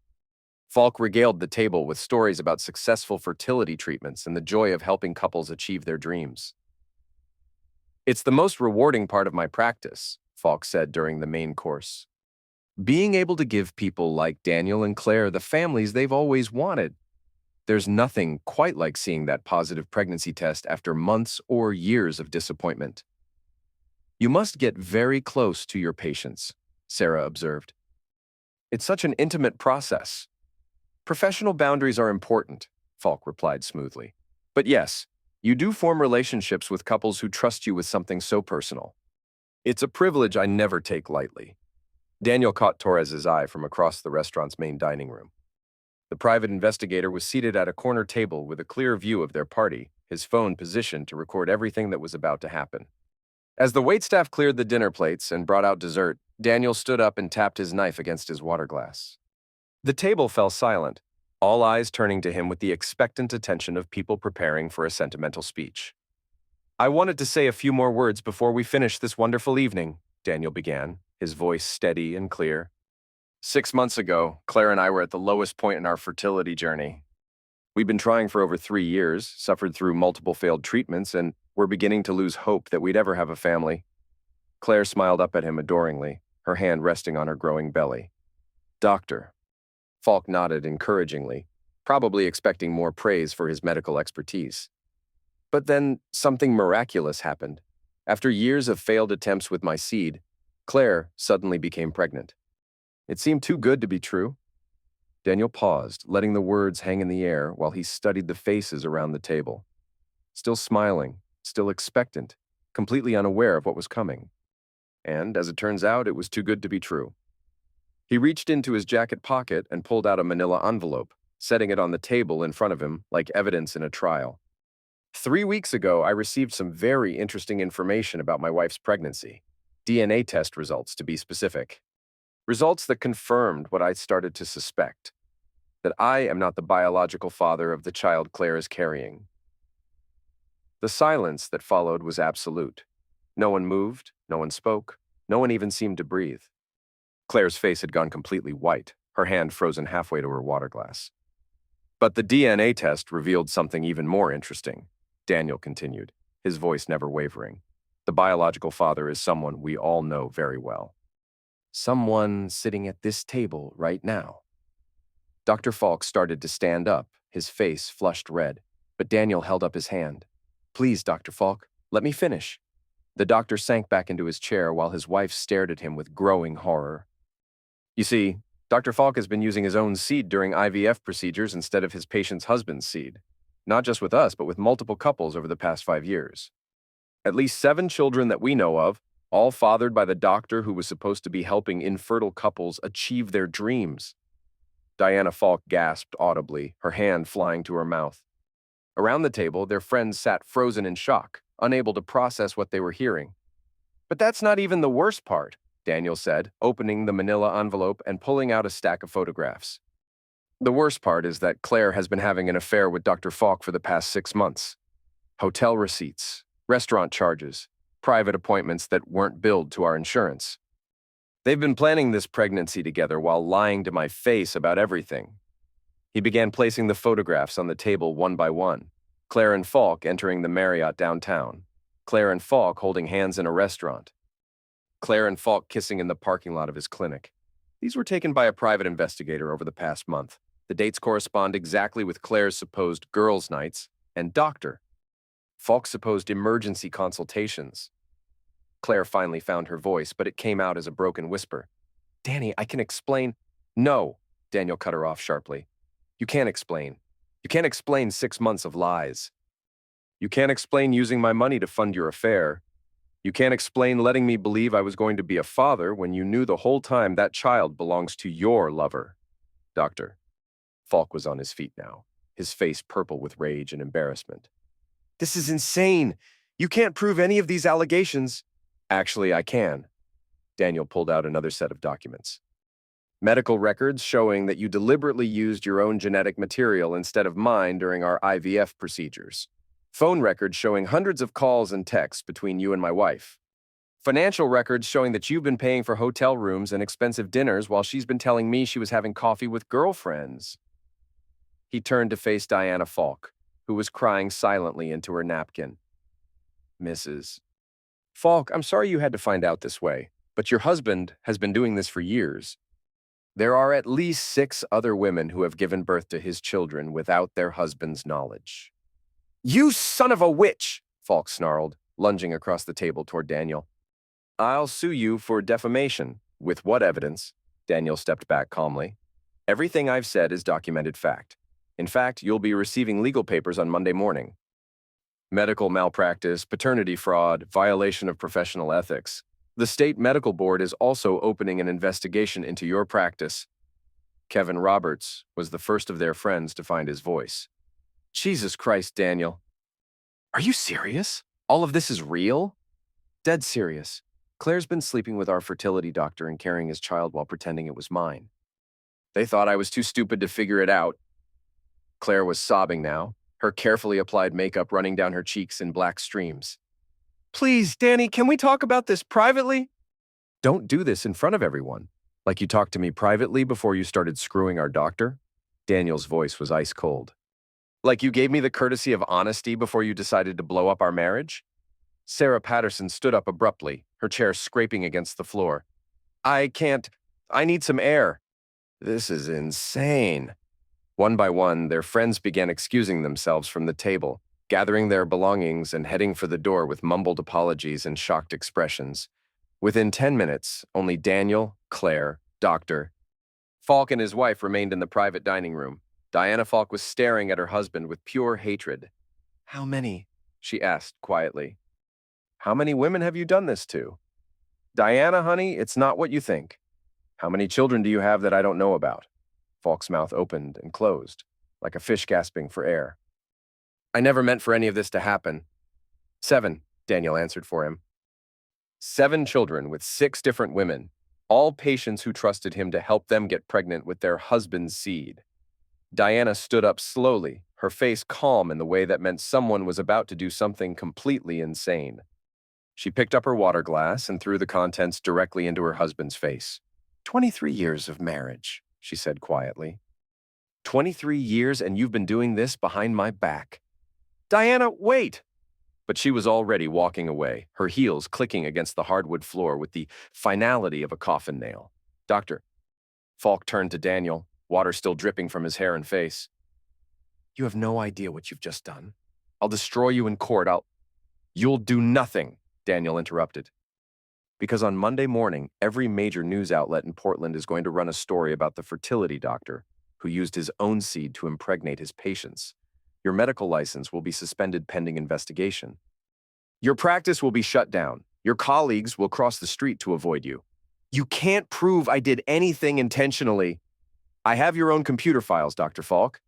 Falk regaled the table with stories about successful fertility treatments and the joy of helping couples achieve their dreams. "It's the most rewarding part of my practice," Falk said during the main course. "Being able to give people like Daniel and Claire the families they've always wanted. There's nothing quite like seeing that positive pregnancy test after months or years of disappointment." "You must get very close to your patients," Sarah observed. "It's such an intimate process." "Professional boundaries are important," Falk replied smoothly. "But yes, you do form relationships with couples who trust you with something so personal. It's a privilege I never take lightly." Daniel caught Torres's eye from across the restaurant's main dining room. The private investigator was seated at a corner table with a clear view of their party, his phone positioned to record everything that was about to happen. As the waitstaff cleared the dinner plates and brought out dessert, Daniel stood up and tapped his knife against his water glass. The table fell silent, all eyes turning to him with the expectant attention of people preparing for a sentimental speech. "I wanted to say a few more words before we finish this wonderful evening," Daniel began, his voice steady and clear. 6 months ago, Claire and I were at the lowest point in our fertility journey. We'd been trying for over 3 years, suffered through multiple failed treatments, and were beginning to lose hope that we'd ever have a family. Claire smiled up at him adoringly, her hand resting on her growing belly. "Doctor." Falk nodded encouragingly, probably expecting more praise for his medical expertise. But then something miraculous happened. After years of failed attempts with my seed, Claire suddenly became pregnant. It seemed too good to be true. Daniel paused, letting the words hang in the air while he studied the faces around the table. Still smiling, still expectant, completely unaware of what was coming. And, as it turns out, it was too good to be true. He reached into his jacket pocket and pulled out a manila envelope, setting it on the table in front of him like evidence in a trial. 3 weeks ago, I received some very interesting information about my wife's pregnancy. DNA test results, to be specific. Results that confirmed what I started to suspect, that I am not the biological father of the child Claire is carrying. The silence that followed was absolute. No one moved, no one spoke, no one even seemed to breathe. Claire's face had gone completely white, her hand frozen halfway to her water glass. But the DNA test revealed something even more interesting, Daniel continued, his voice never wavering. The biological father is someone we all know very well. Someone sitting at this table right now. Dr. Falk started to stand up, his face flushed red, but Daniel held up his hand. Please, Dr. Falk, let me finish. The doctor sank back into his chair while his wife stared at him with growing horror. You see, Dr. Falk has been using his own seed during IVF procedures instead of his patient's husband's seed. Not just with us, but with multiple couples over the past 5 years. At least 7 children that we know of, all fathered by the doctor who was supposed to be helping infertile couples achieve their dreams. Diana Falk gasped audibly, her hand flying to her mouth. Around the table, their friends sat frozen in shock, unable to process what they were hearing. But that's not even the worst part, Daniel said, opening the manila envelope and pulling out a stack of photographs. The worst part is that Claire has been having an affair with Dr. Falk for the past 6 months. Hotel receipts, restaurant charges, private appointments that weren't billed to our insurance. They've been planning this pregnancy together while lying to my face about everything. He began placing the photographs on the table one by one. Claire and Falk entering the Marriott downtown. Claire and Falk holding hands in a restaurant. Claire and Falk kissing in the parking lot of his clinic. These were taken by a private investigator over the past month. The dates correspond exactly with Claire's supposed girls' nights and doctor. Falk's supposed emergency consultations. Claire finally found her voice, but it came out as a broken whisper. Danny, I can explain. No, Daniel cut her off sharply. You can't explain. You can't explain 6 months of lies. You can't explain using my money to fund your affair. You can't explain letting me believe I was going to be a father when you knew the whole time that child belongs to your lover. Doctor. Falk was on his feet now, his face purple with rage and embarrassment. This is insane. You can't prove any of these allegations. Actually, I can. Daniel pulled out another set of documents. Medical records showing that you deliberately used your own genetic material instead of mine during our IVF procedures. Phone records showing hundreds of calls and texts between you and my wife. Financial records showing that you've been paying for hotel rooms and expensive dinners while she's been telling me she was having coffee with girlfriends. He turned to face Diana Falk, who was crying silently into her napkin. Mrs. Falk, I'm sorry you had to find out this way, but your husband has been doing this for years. There are at least 6 other women who have given birth to his children without their husband's knowledge. You son of a witch, Falk snarled, lunging across the table toward Daniel. I'll sue you for defamation. With what evidence? Daniel stepped back calmly. Everything I've said is documented fact. In fact, you'll be receiving legal papers on Monday morning. Medical malpractice, paternity fraud, violation of professional ethics. The state medical board is also opening an investigation into your practice. Kevin Roberts was the first of their friends to find his voice. Jesus Christ, Daniel. Are you serious? All of this is real? Dead serious. Claire's been sleeping with our fertility doctor and carrying his child while pretending it was mine. They thought I was too stupid to figure it out. Claire was sobbing now, her carefully applied makeup running down her cheeks in black streams. Please, Danny, can we talk about this privately? Don't do this in front of everyone. Like you talked to me privately before you started screwing our doctor? Daniel's voice was ice cold. Like you gave me the courtesy of honesty before you decided to blow up our marriage? Sarah Patterson stood up abruptly, her chair scraping against the floor. I need some air. This is insane. One by one, their friends began excusing themselves from the table, gathering their belongings and heading for the door with mumbled apologies and shocked expressions. Within 10 minutes, only Daniel, Claire, Doctor, Falk and his wife remained in the private dining room. Diana Falk was staring at her husband with pure hatred. "How many?" she asked quietly. "How many women have you done this to?" "Diana, honey, it's not what you think." "How many children do you have that I don't know about?" Falk's mouth opened and closed, like a fish gasping for air. "I never meant for any of this to happen." "7," Daniel answered for him. 7 children with 6 different women, all patients who trusted him to help them get pregnant with their husband's seed. Diana stood up slowly, her face calm in the way that meant someone was about to do something completely insane. She picked up her water glass and threw the contents directly into her husband's face. 23 years of marriage, she said quietly. 23 years and you've been doing this behind my back. Diana, wait! But she was already walking away, her heels clicking against the hardwood floor with the finality of a coffin nail. "Doctor." Falk turned to Daniel, water still dripping from his hair and face. "You have no idea what you've just done. I'll destroy you in court. You'll do nothing," Daniel interrupted. "Because on Monday morning, every major news outlet in Portland is going to run a story about the fertility doctor who used his own seed to impregnate his patients. Your medical license will be suspended pending investigation. Your practice will be shut down. Your colleagues will cross the street to avoid you. You can't prove I did anything intentionally. I have your own computer files, Dr. Falk.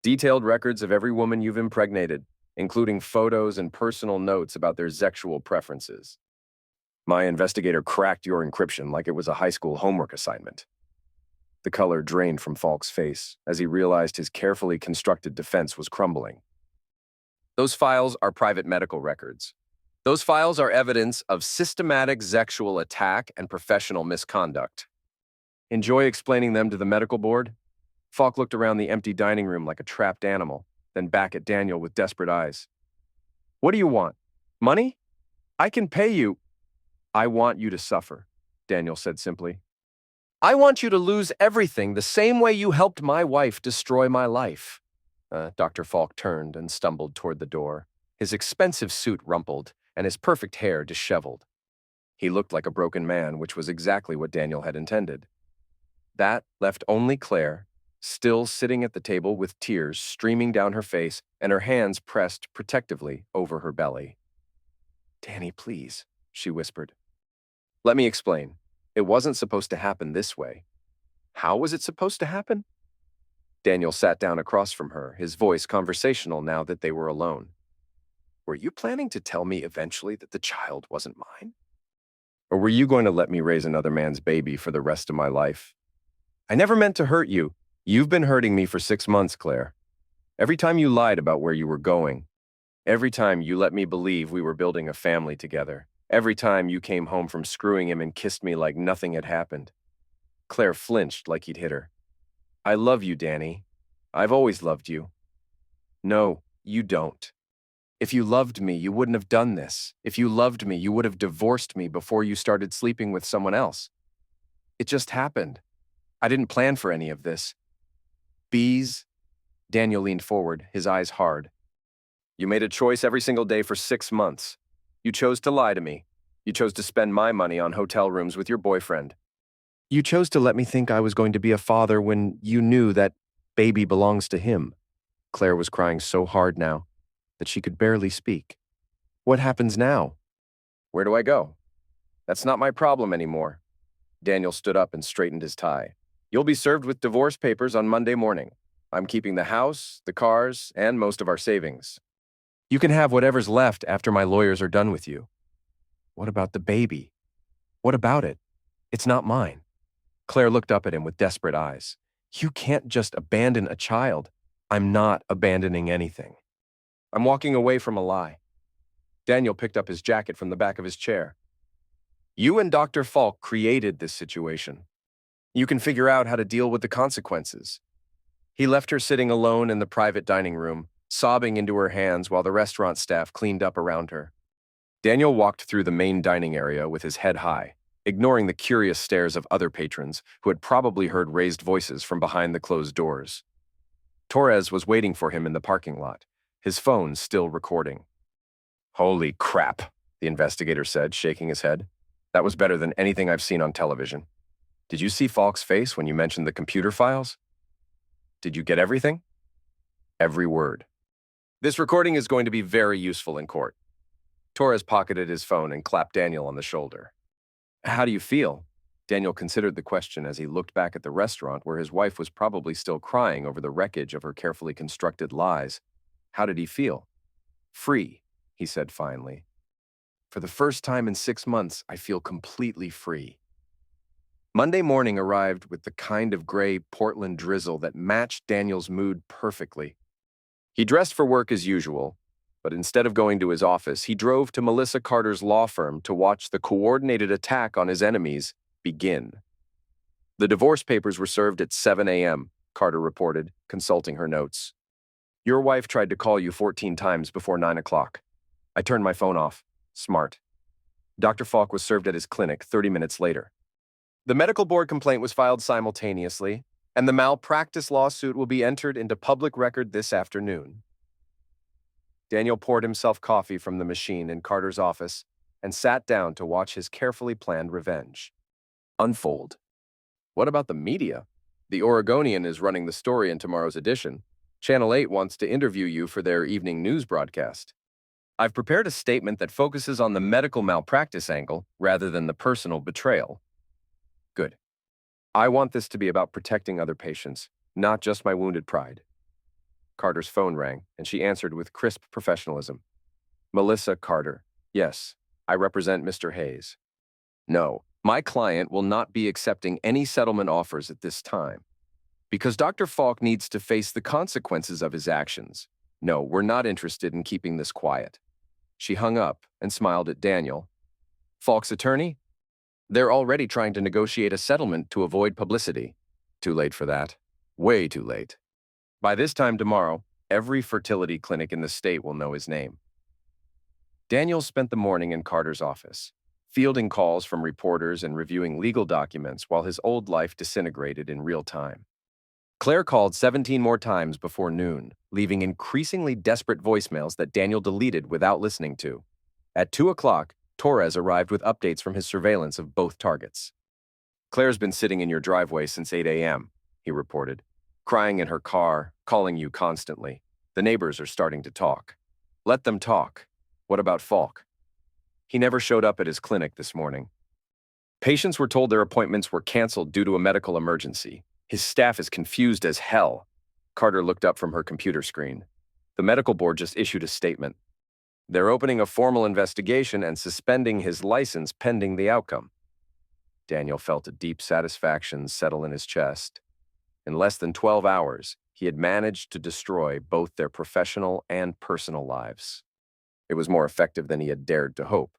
Detailed records of every woman you've impregnated, including photos and personal notes about their sexual preferences. My investigator cracked your encryption like it was a high school homework assignment." The color drained from Falk's face as he realized his carefully constructed defense was crumbling. "Those files are private medical records. Those files are evidence of systematic sexual attack and professional misconduct. Enjoy explaining them to the medical board?" Falk looked around the empty dining room like a trapped animal, then back at Daniel with desperate eyes. "What do you want? Money? I can pay you." "I want you to suffer," Daniel said simply. "I want you to lose everything the same way you helped my wife destroy my life." Dr. Falk turned and stumbled toward the door, his expensive suit rumpled and his perfect hair disheveled. He looked like a broken man, which was exactly what Daniel had intended. That left only Claire, still sitting at the table with tears streaming down her face and her hands pressed protectively over her belly. "Danny, please," she whispered. "Let me explain. It wasn't supposed to happen this way." "How was it supposed to happen?" Daniel sat down across from her, his voice conversational now that they were alone. "Were you planning to tell me eventually that the child wasn't mine? Or were you going to let me raise another man's baby for the rest of my life? I never meant to hurt you. You've been hurting me for 6 months, Claire. Every time you lied about where you were going. Every time you let me believe we were building a family together. Every time you came home from screwing him and kissed me like nothing had happened." Claire flinched like he'd hit her. "I love you, Danny. I've always loved you." "No, you don't. If you loved me, you wouldn't have done this. If you loved me, you would have divorced me before you started sleeping with someone else. It just happened. I didn't plan for any of this." "Bees?" Daniel leaned forward, his eyes hard. "You made a choice every single day for 6 months. You chose to lie to me. You chose to spend my money on hotel rooms with your boyfriend. You chose to let me think I was going to be a father when you knew that baby belongs to him." Claire was crying so hard now that she could barely speak. "What happens now?" "Where do I go? That's not my problem anymore." Daniel stood up and straightened his tie. "You'll be served with divorce papers on Monday morning. I'm keeping the house, the cars, and most of our savings. You can have whatever's left after my lawyers are done with you." "What about the baby? What about it? It's not mine." Claire looked up at him with desperate eyes. "You can't just abandon a child." "I'm not abandoning anything. I'm walking away from a lie." Daniel picked up his jacket from the back of his chair. "You and Dr. Falk created this situation. You can figure out how to deal with the consequences." He left her sitting alone in the private dining room, sobbing into her hands while the restaurant staff cleaned up around her. Daniel walked through the main dining area with his head high, ignoring the curious stares of other patrons who had probably heard raised voices from behind the closed doors. Torres was waiting for him in the parking lot, his phone still recording. "Holy crap," the investigator said, shaking his head. "That was better than anything I've seen on television." Did you see Falk's face when you mentioned the computer files? Did you get everything? Every word. This recording is going to be very useful in court. Torres pocketed his phone and clapped Daniel on the shoulder. How do you feel? Daniel considered the question as he looked back at the restaurant where his wife was probably still crying over the wreckage of her carefully constructed lies. How did he feel? Free, he said finally. For the first time in 6 months, I feel completely free. Monday morning arrived with the kind of gray Portland drizzle that matched Daniel's mood perfectly. He dressed for work as usual, but instead of going to his office, he drove to Melissa Carter's law firm to watch the coordinated attack on his enemies begin. The divorce papers were served at 7 a.m., Carter reported, consulting her notes. Your wife tried to call you 14 times before 9 o'clock. I turned my phone off. Smart. Dr. Falk was served at his clinic 30 minutes later. The medical board complaint was filed simultaneously, and the malpractice lawsuit will be entered into public record this afternoon. Daniel poured himself coffee from the machine in Carter's office and sat down to watch his carefully planned revenge unfold. What about the media? The Oregonian is running the story in tomorrow's edition. Channel 8 wants to interview you for their evening news broadcast. I've prepared a statement that focuses on the medical malpractice angle rather than the personal betrayal. Good. I want this to be about protecting other patients, not just my wounded pride. Carter's phone rang, and she answered with crisp professionalism. Melissa Carter. Yes, I represent Mr. Hayes. No, my client will not be accepting any settlement offers at this time, because Dr. Falk needs to face the consequences of his actions. No, we're not interested in keeping this quiet. She hung up and smiled at Daniel. Falk's attorney? They're already trying to negotiate a settlement to avoid publicity. Too late for that. Way too late. By this time tomorrow, every fertility clinic in the state will know his name. Daniel spent the morning in Carter's office, fielding calls from reporters and reviewing legal documents while his old life disintegrated in real time. Claire called 17 more times before noon, leaving increasingly desperate voicemails that Daniel deleted without listening to. At 2 o'clock, Torres arrived with updates from his surveillance of both targets. Claire's been sitting in your driveway since 8 a.m., he reported, crying in her car, calling you constantly. The neighbors are starting to talk. Let them talk. What about Falk? He never showed up at his clinic this morning. Patients were told their appointments were canceled due to a medical emergency. His staff is confused as hell. Carter looked up from her computer screen. The medical board just issued a statement. They're opening a formal investigation and suspending his license pending the outcome. Daniel felt a deep satisfaction settle in his chest. In less than 12 hours, he had managed to destroy both their professional and personal lives. It was more effective than he had dared to hope.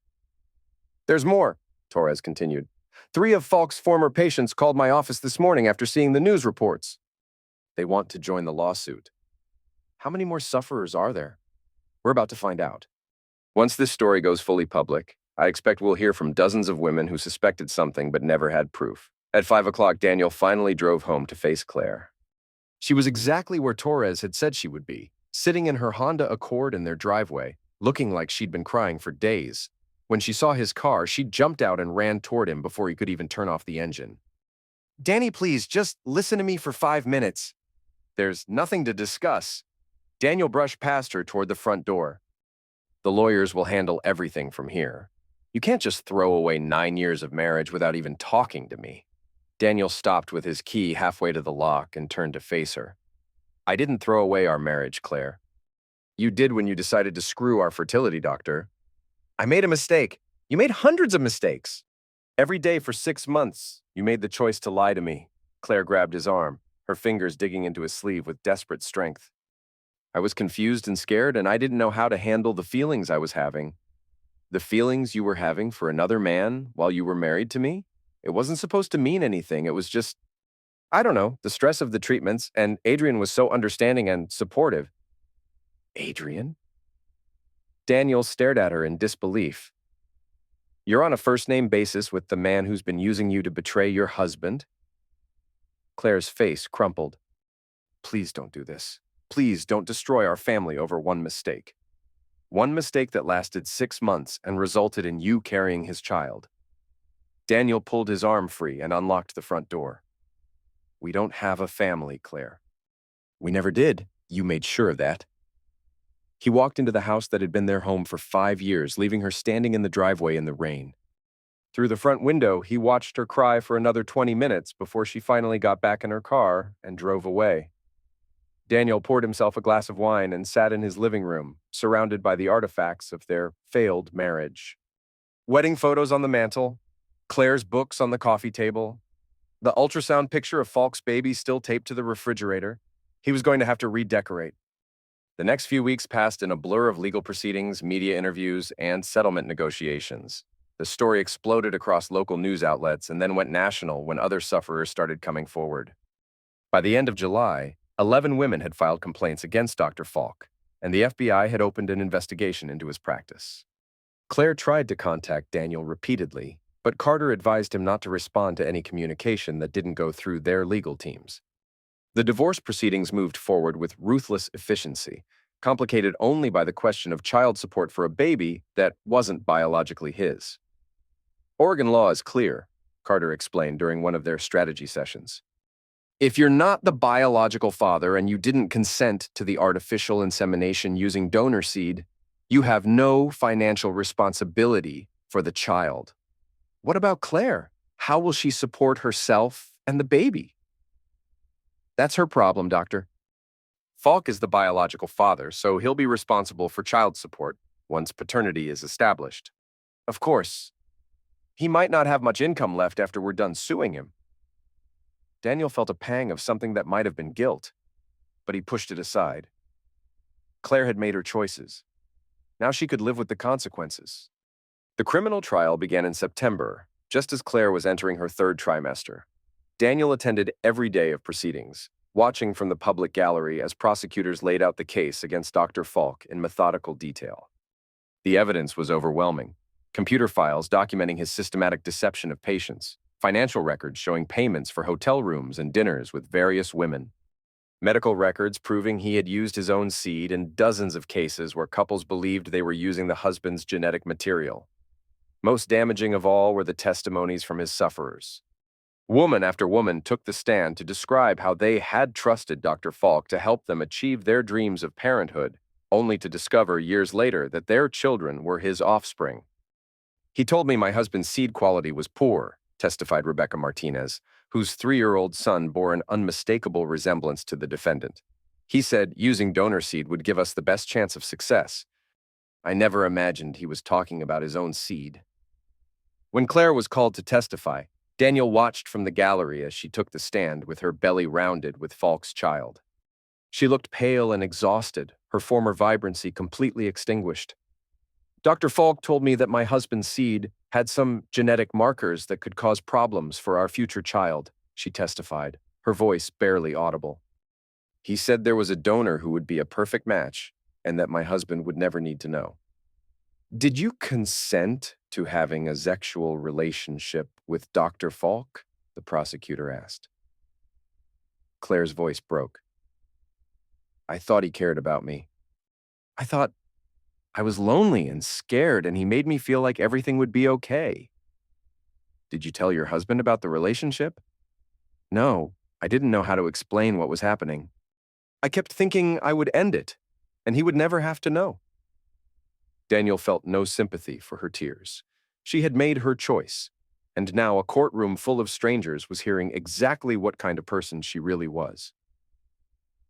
There's more, Torres continued. 3 of Falk's former patients called my office this morning after seeing the news reports. They want to join the lawsuit. How many more sufferers are there? We're about to find out. Once this story goes fully public, I expect we'll hear from dozens of women who suspected something but never had proof. At 5 o'clock, Daniel finally drove home to face Claire. She was exactly where Torres had said she would be, sitting in her Honda Accord in their driveway, looking like she'd been crying for days. When she saw his car, she jumped out and ran toward him before he could even turn off the engine. Danny, please, just listen to me for 5 minutes. There's nothing to discuss. Daniel brushed past her toward the front door. The lawyers will handle everything from here. You can't just throw away 9 years of marriage without even talking to me. Daniel stopped with his key halfway to the lock and turned to face her. I didn't throw away our marriage, Claire. You did when you decided to screw our fertility doctor. I made a mistake. You made hundreds of mistakes. Every day for 6 months, you made the choice to lie to me. Claire grabbed his arm, her fingers digging into his sleeve with desperate strength. I was confused and scared, and I didn't know how to handle the feelings I was having. The feelings you were having for another man while you were married to me? It wasn't supposed to mean anything. It was just, I don't know, the stress of the treatments, and Adrian was so understanding and supportive. Adrian? Daniel stared at her in disbelief. You're on a first-name basis with the man who's been using you to betray your husband? Claire's face crumpled. Please don't do this. Please don't destroy our family over one mistake. One mistake that lasted 6 months and resulted in you carrying his child. Daniel pulled his arm free and unlocked the front door. "We don't have a family, Claire." "We never did. You made sure of that." He walked into the house that had been their home for 5 years, leaving her standing in the driveway in the rain. Through the front window, he watched her cry for another 20 minutes before she finally got back in her car and drove away. Daniel poured himself a glass of wine and sat in his living room, surrounded by the artifacts of their failed marriage. Wedding photos on the mantle, Claire's books on the coffee table, the ultrasound picture of Falk's baby still taped to the refrigerator. He was going to have to redecorate. The next few weeks passed in a blur of legal proceedings, media interviews, and settlement negotiations. The story exploded across local news outlets and then went national when other sufferers started coming forward. By the end of July, 11 women had filed complaints against Dr. Falk, and the FBI had opened an investigation into his practice. Claire tried to contact Daniel repeatedly, but Carter advised him not to respond to any communication that didn't go through their legal teams. The divorce proceedings moved forward with ruthless efficiency, complicated only by the question of child support for a baby that wasn't biologically his. "Oregon law is clear," Carter explained during one of their strategy sessions. "If you're not the biological father and you didn't consent to the artificial insemination using donor seed, you have no financial responsibility for the child." "What about Claire? How will she support herself and the baby?" "That's her problem, doctor. Falk is the biological father, so he'll be responsible for child support once paternity is established. Of course, he might not have much income left after we're done suing him." Daniel felt a pang of something that might have been guilt, but he pushed it aside. Claire had made her choices. Now she could live with the consequences. The criminal trial began in September, just as Claire was entering her 3rd trimester. Daniel attended every day of proceedings, watching from the public gallery as prosecutors laid out the case against Dr. Falk in methodical detail. The evidence was overwhelming. Computer files documenting his systematic deception of patients, financial records showing payments for hotel rooms and dinners with various women, medical records proving he had used his own seed in dozens of cases where couples believed they were using the husband's genetic material. Most damaging of all were the testimonies from his sufferers. Woman after woman took the stand to describe how they had trusted Dr. Falk to help them achieve their dreams of parenthood, only to discover years later that their children were his offspring. "He told me my husband's seed quality was poor," testified Rebecca Martinez, whose 3-year-old son bore an unmistakable resemblance to the defendant. "He said using donor seed would give us the best chance of success. I never imagined he was talking about his own seed." When Claire was called to testify, Daniel watched from the gallery as she took the stand with her belly rounded with Falk's child. She looked pale and exhausted, her former vibrancy completely extinguished. "Dr. Falk told me that my husband's seed had some genetic markers that could cause problems for our future child," she testified, her voice barely audible. "He said there was a donor who would be a perfect match and that my husband would never need to know." "Did you consent to having a sexual relationship with Dr. Falk?" the prosecutor asked. Claire's voice broke. "I thought he cared about me. I thought I was lonely and scared, and he made me feel like everything would be okay." "Did you tell your husband about the relationship?" "No, I didn't know how to explain what was happening. I kept thinking I would end it, and he would never have to know." Daniel felt no sympathy for her tears. She had made her choice, and now a courtroom full of strangers was hearing exactly what kind of person she really was.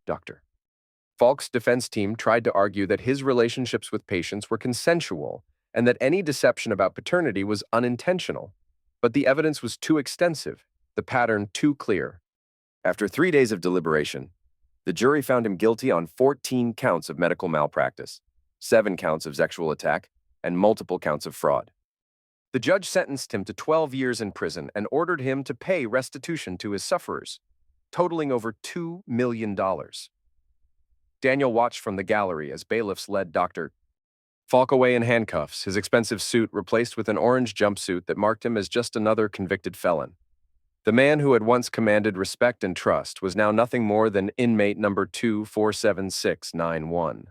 "Doctor, Falk's defense team tried to argue that his relationships with patients were consensual and that any deception about paternity was unintentional, but the evidence was too extensive, the pattern too clear. After 3 days of deliberation, the jury found him guilty on 14 counts of medical malpractice, 7 counts of sexual attack, and multiple counts of fraud. The judge sentenced him to 12 years in prison and ordered him to pay restitution to his sufferers, totaling over $2 million. Daniel watched from the gallery as bailiffs led Dr. Falk away in handcuffs, his expensive suit replaced with an orange jumpsuit that marked him as just another convicted felon. The man who had once commanded respect and trust was now nothing more than inmate number 247691.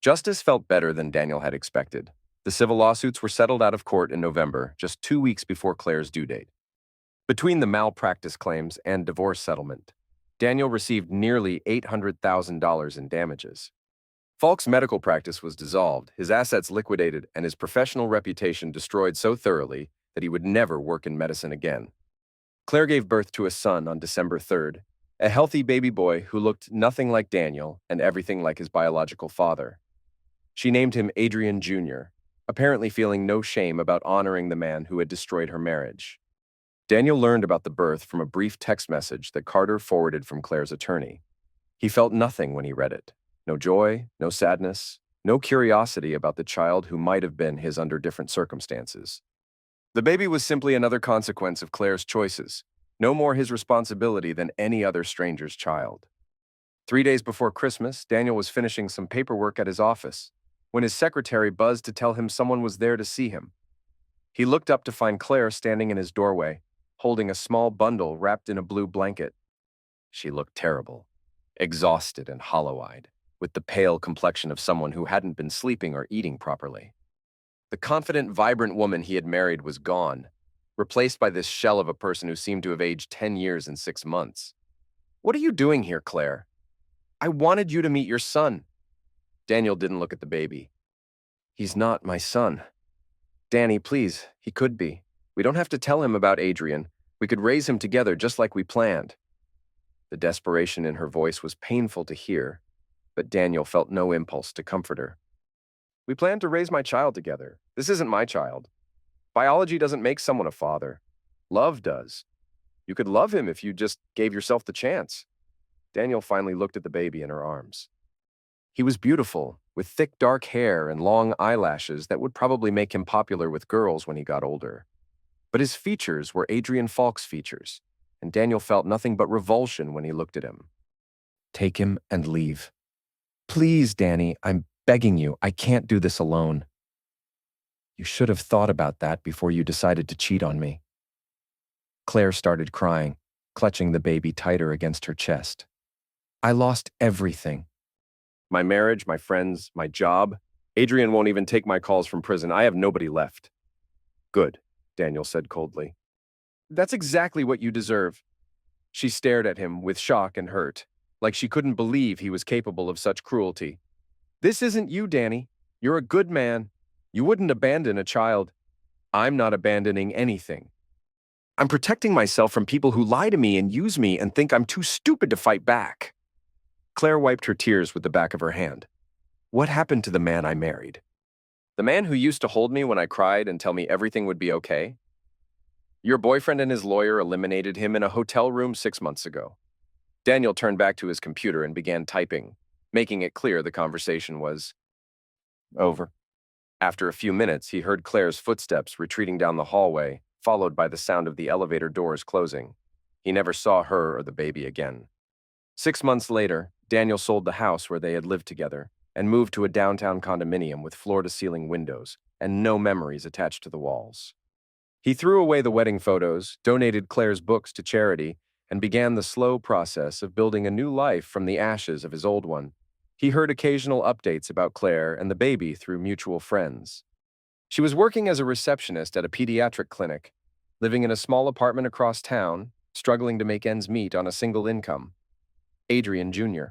Justice felt better than Daniel had expected. The civil lawsuits were settled out of court in November, just 2 weeks before Claire's due date. Between the malpractice claims and divorce settlement, Daniel received nearly $800,000 in damages. Falk's medical practice was dissolved, his assets liquidated, and his professional reputation destroyed so thoroughly that he would never work in medicine again. Claire gave birth to a son on December 3rd, a healthy baby boy who looked nothing like Daniel and everything like his biological father. She named him Adrian Jr., apparently feeling no shame about honoring the man who had destroyed her marriage. Daniel learned about the birth from a brief text message that Carter forwarded from Claire's attorney. He felt nothing when he read it. No joy, no sadness, no curiosity about the child who might have been his under different circumstances. The baby was simply another consequence of Claire's choices, no more his responsibility than any other stranger's child. 3 days before Christmas, Daniel was finishing some paperwork at his office when his secretary buzzed to tell him someone was there to see him. He looked up to find Claire standing in his doorway, holding a small bundle wrapped in a blue blanket. She looked terrible, exhausted and hollow-eyed, with the pale complexion of someone who hadn't been sleeping or eating properly. The confident, vibrant woman he had married was gone, replaced by this shell of a person who seemed to have aged 10 years and 6 months. "What are you doing here, Claire? I wanted you to meet your son." Daniel didn't look at the baby. "He's not my son. Danny, please, he could be. We don't have to tell him about Adrian. We could raise him together just like we planned." The desperation in her voice was painful to hear, but Daniel felt no impulse to comfort her. "We plan to raise my child together. This isn't my child. Biology doesn't make someone a father. Love does. You could love him if you just gave yourself the chance." Daniel finally looked at the baby in her arms. He was beautiful, with thick dark hair and long eyelashes that would probably make him popular with girls when he got older. But his features were Adrian Falk's features, and Daniel felt nothing but revulsion when he looked at him. "Take him and leave. Please, Danny, I'm begging you, I can't do this alone." "You should have thought about that before you decided to cheat on me." Claire started crying, clutching the baby tighter against her chest. "I lost everything. My marriage, my friends, my job. Adrian won't even take my calls from prison. I have nobody left." "Good," Daniel said coldly. "That's exactly what you deserve." She stared at him with shock and hurt, like she couldn't believe he was capable of such cruelty. "This isn't you, Danny. You're a good man. You wouldn't abandon a child." "I'm not abandoning anything. I'm protecting myself from people who lie to me and use me and think I'm too stupid to fight back." Claire wiped her tears with the back of her hand. "What happened to the man I married? The man who used to hold me when I cried and tell me everything would be okay? Your boyfriend and his lawyer eliminated him in a hotel room 6 months ago." Daniel turned back to his computer and began typing, making it clear the conversation was over. After a few minutes, he heard Claire's footsteps retreating down the hallway, followed by the sound of the elevator doors closing. He never saw her or the baby again. 6 months later, Daniel sold the house where they had lived together and moved to a downtown condominium with floor-to-ceiling windows and no memories attached to the walls. He threw away the wedding photos, donated Claire's books to charity, and began the slow process of building a new life from the ashes of his old one. He heard occasional updates about Claire and the baby through mutual friends. She was working as a receptionist at a pediatric clinic, living in a small apartment across town, struggling to make ends meet on a single income. Adrian Jr.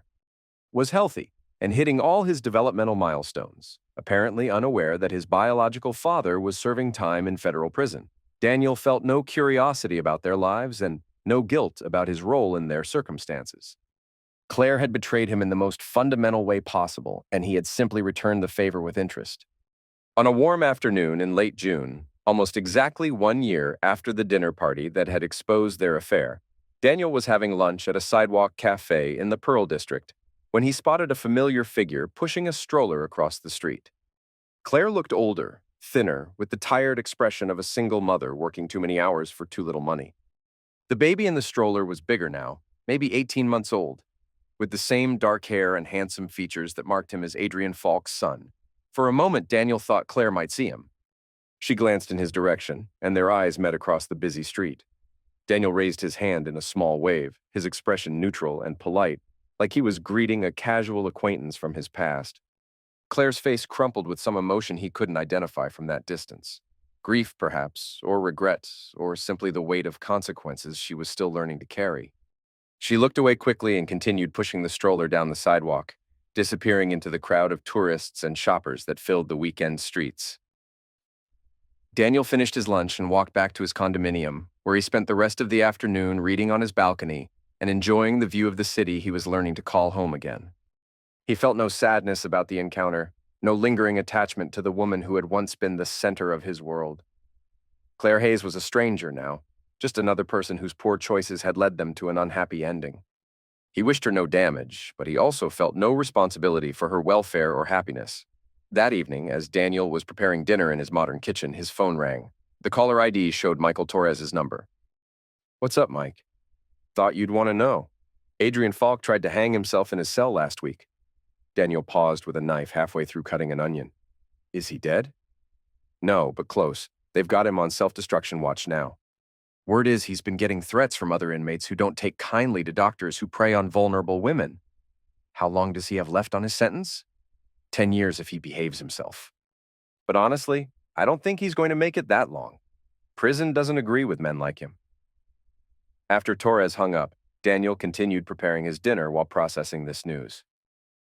was healthy and hitting all his developmental milestones, apparently unaware that his biological father was serving time in federal prison. Daniel felt no curiosity about their lives and no guilt about his role in their circumstances. Claire had betrayed him in the most fundamental way possible, and he had simply returned the favor with interest. On a warm afternoon in late June, almost exactly 1 year after the dinner party that had exposed their affair, Daniel was having lunch at a sidewalk cafe in the Pearl District when he spotted a familiar figure pushing a stroller across the street. Claire looked older, thinner, with the tired expression of a single mother working too many hours for too little money. The baby in the stroller was bigger now, maybe 18 months old, with the same dark hair and handsome features that marked him as Adrian Falk's son. For a moment, Daniel thought Claire might see him. She glanced in his direction, and their eyes met across the busy street. Daniel raised his hand in a small wave, his expression neutral and polite, like he was greeting a casual acquaintance from his past. Claire's face crumpled with some emotion he couldn't identify from that distance. Grief, perhaps, or regret, or simply the weight of consequences she was still learning to carry. She looked away quickly and continued pushing the stroller down the sidewalk, disappearing into the crowd of tourists and shoppers that filled the weekend streets. Daniel finished his lunch and walked back to his condominium, where he spent the rest of the afternoon reading on his balcony and enjoying the view of the city he was learning to call home again. He felt no sadness about the encounter, no lingering attachment to the woman who had once been the center of his world. Claire Hayes was a stranger now, just another person whose poor choices had led them to an unhappy ending. He wished her no damage, but he also felt no responsibility for her welfare or happiness. That evening, as Daniel was preparing dinner in his modern kitchen, his phone rang. The caller ID showed Michael Torres's number. "What's up, Mike? Thought you'd want to know. Adrian Falk tried to hang himself in his cell last week." Daniel paused with a knife halfway through cutting an onion. "Is he dead?" "No, but close. They've got him on self-destruction watch now. Word is he's been getting threats from other inmates who don't take kindly to doctors who prey on vulnerable women. How long does he have left on his sentence? 10 years if he behaves himself. But honestly, I don't think he's going to make it that long. Prison doesn't agree with men like him." After Torres hung up, Daniel continued preparing his dinner while processing this news.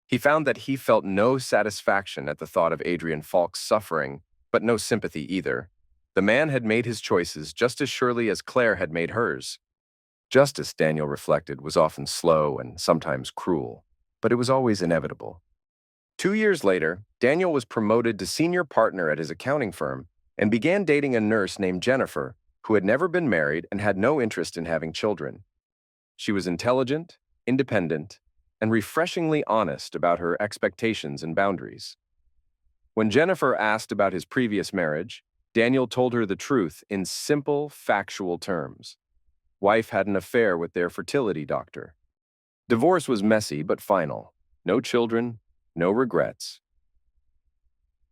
He found that he felt no satisfaction at the thought of Adrian Falk's suffering, but no sympathy either. The man had made his choices just as surely as Claire had made hers. Justice, Daniel reflected, was often slow and sometimes cruel, but it was always inevitable. 2 years later, Daniel was promoted to senior partner at his accounting firm and began dating a nurse named Jennifer, who had never been married and had no interest in having children. She was intelligent, independent, and refreshingly honest about her expectations and boundaries. When Jennifer asked about his previous marriage, Daniel told her the truth in simple, factual terms. Wife had an affair with their fertility doctor. Divorce was messy but final. No children, no regrets.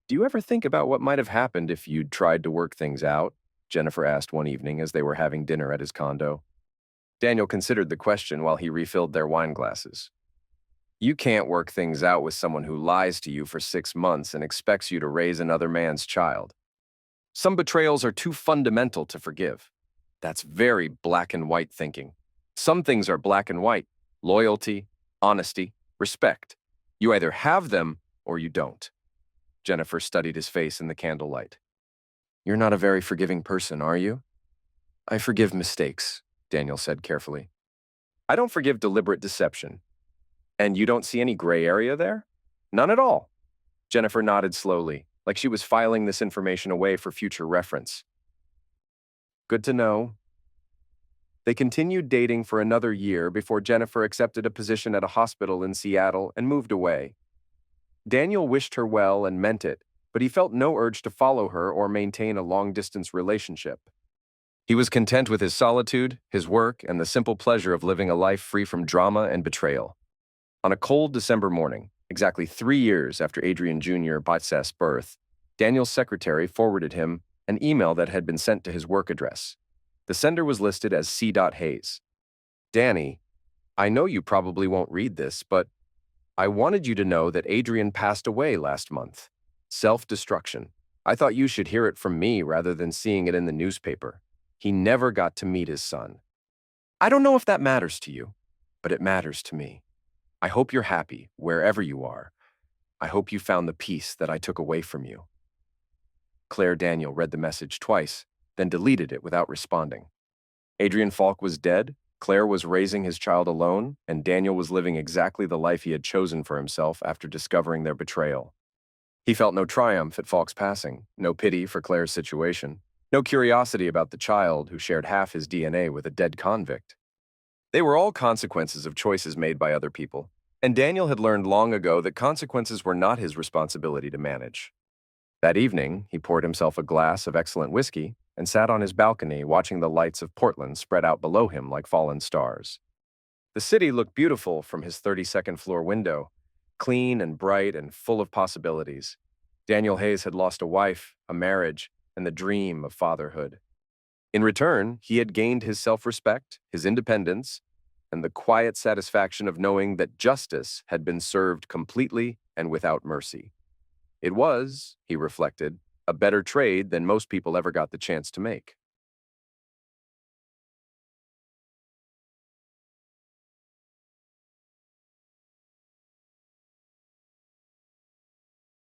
"Do you ever think about what might have happened if you'd tried to work things out?" Jennifer asked one evening as they were having dinner at his condo. Daniel considered the question while he refilled their wine glasses. "You can't work things out with someone who lies to you for 6 months and expects you to raise another man's child. Some betrayals are too fundamental to forgive. That's very black and white thinking. Some things are black and white: loyalty, honesty, respect. You either have them or you don't." Jennifer studied his face in the candlelight. "You're not a very forgiving person, are you?" "I forgive mistakes," Daniel said carefully. "I don't forgive deliberate deception." "And you don't see any gray area there?" "None at all." Jennifer nodded slowly, like she was filing this information away for future reference. "Good to know." They continued dating for another year before Jennifer accepted a position at a hospital in Seattle and moved away. Daniel wished her well and meant it, but he felt no urge to follow her or maintain a long-distance relationship. He was content with his solitude, his work, and the simple pleasure of living a life free from drama and betrayal. On a cold December morning, exactly 3 years after Adrian Jr. Batses's birth, Daniel's secretary forwarded him an email that had been sent to his work address. The sender was listed as C. Hayes. "Danny, I know you probably won't read this, but I wanted you to know that Adrian passed away last month. Self-destruction. I thought you should hear it from me rather than seeing it in the newspaper. He never got to meet his son. I don't know if that matters to you, but it matters to me. I hope you're happy wherever you are. I hope you found the peace that I took away from you." Claire Daniel read the message twice, then deleted it without responding. Adrian Falk was dead, Claire was raising his child alone, and Daniel was living exactly the life he had chosen for himself after discovering their betrayal. He felt no triumph at Falk's passing, no pity for Claire's situation, no curiosity about the child who shared half his DNA with a dead convict. They were all consequences of choices made by other people, and Daniel had learned long ago that consequences were not his responsibility to manage. That evening, he poured himself a glass of excellent whiskey and sat on his balcony watching the lights of Portland spread out below him like fallen stars. The city looked beautiful from his 32nd floor window, clean and bright and full of possibilities. Daniel Hayes had lost a wife, a marriage, and the dream of fatherhood. In return, he had gained his self-respect, his independence, and the quiet satisfaction of knowing that justice had been served completely and without mercy. It was, he reflected, a better trade than most people ever got the chance to make.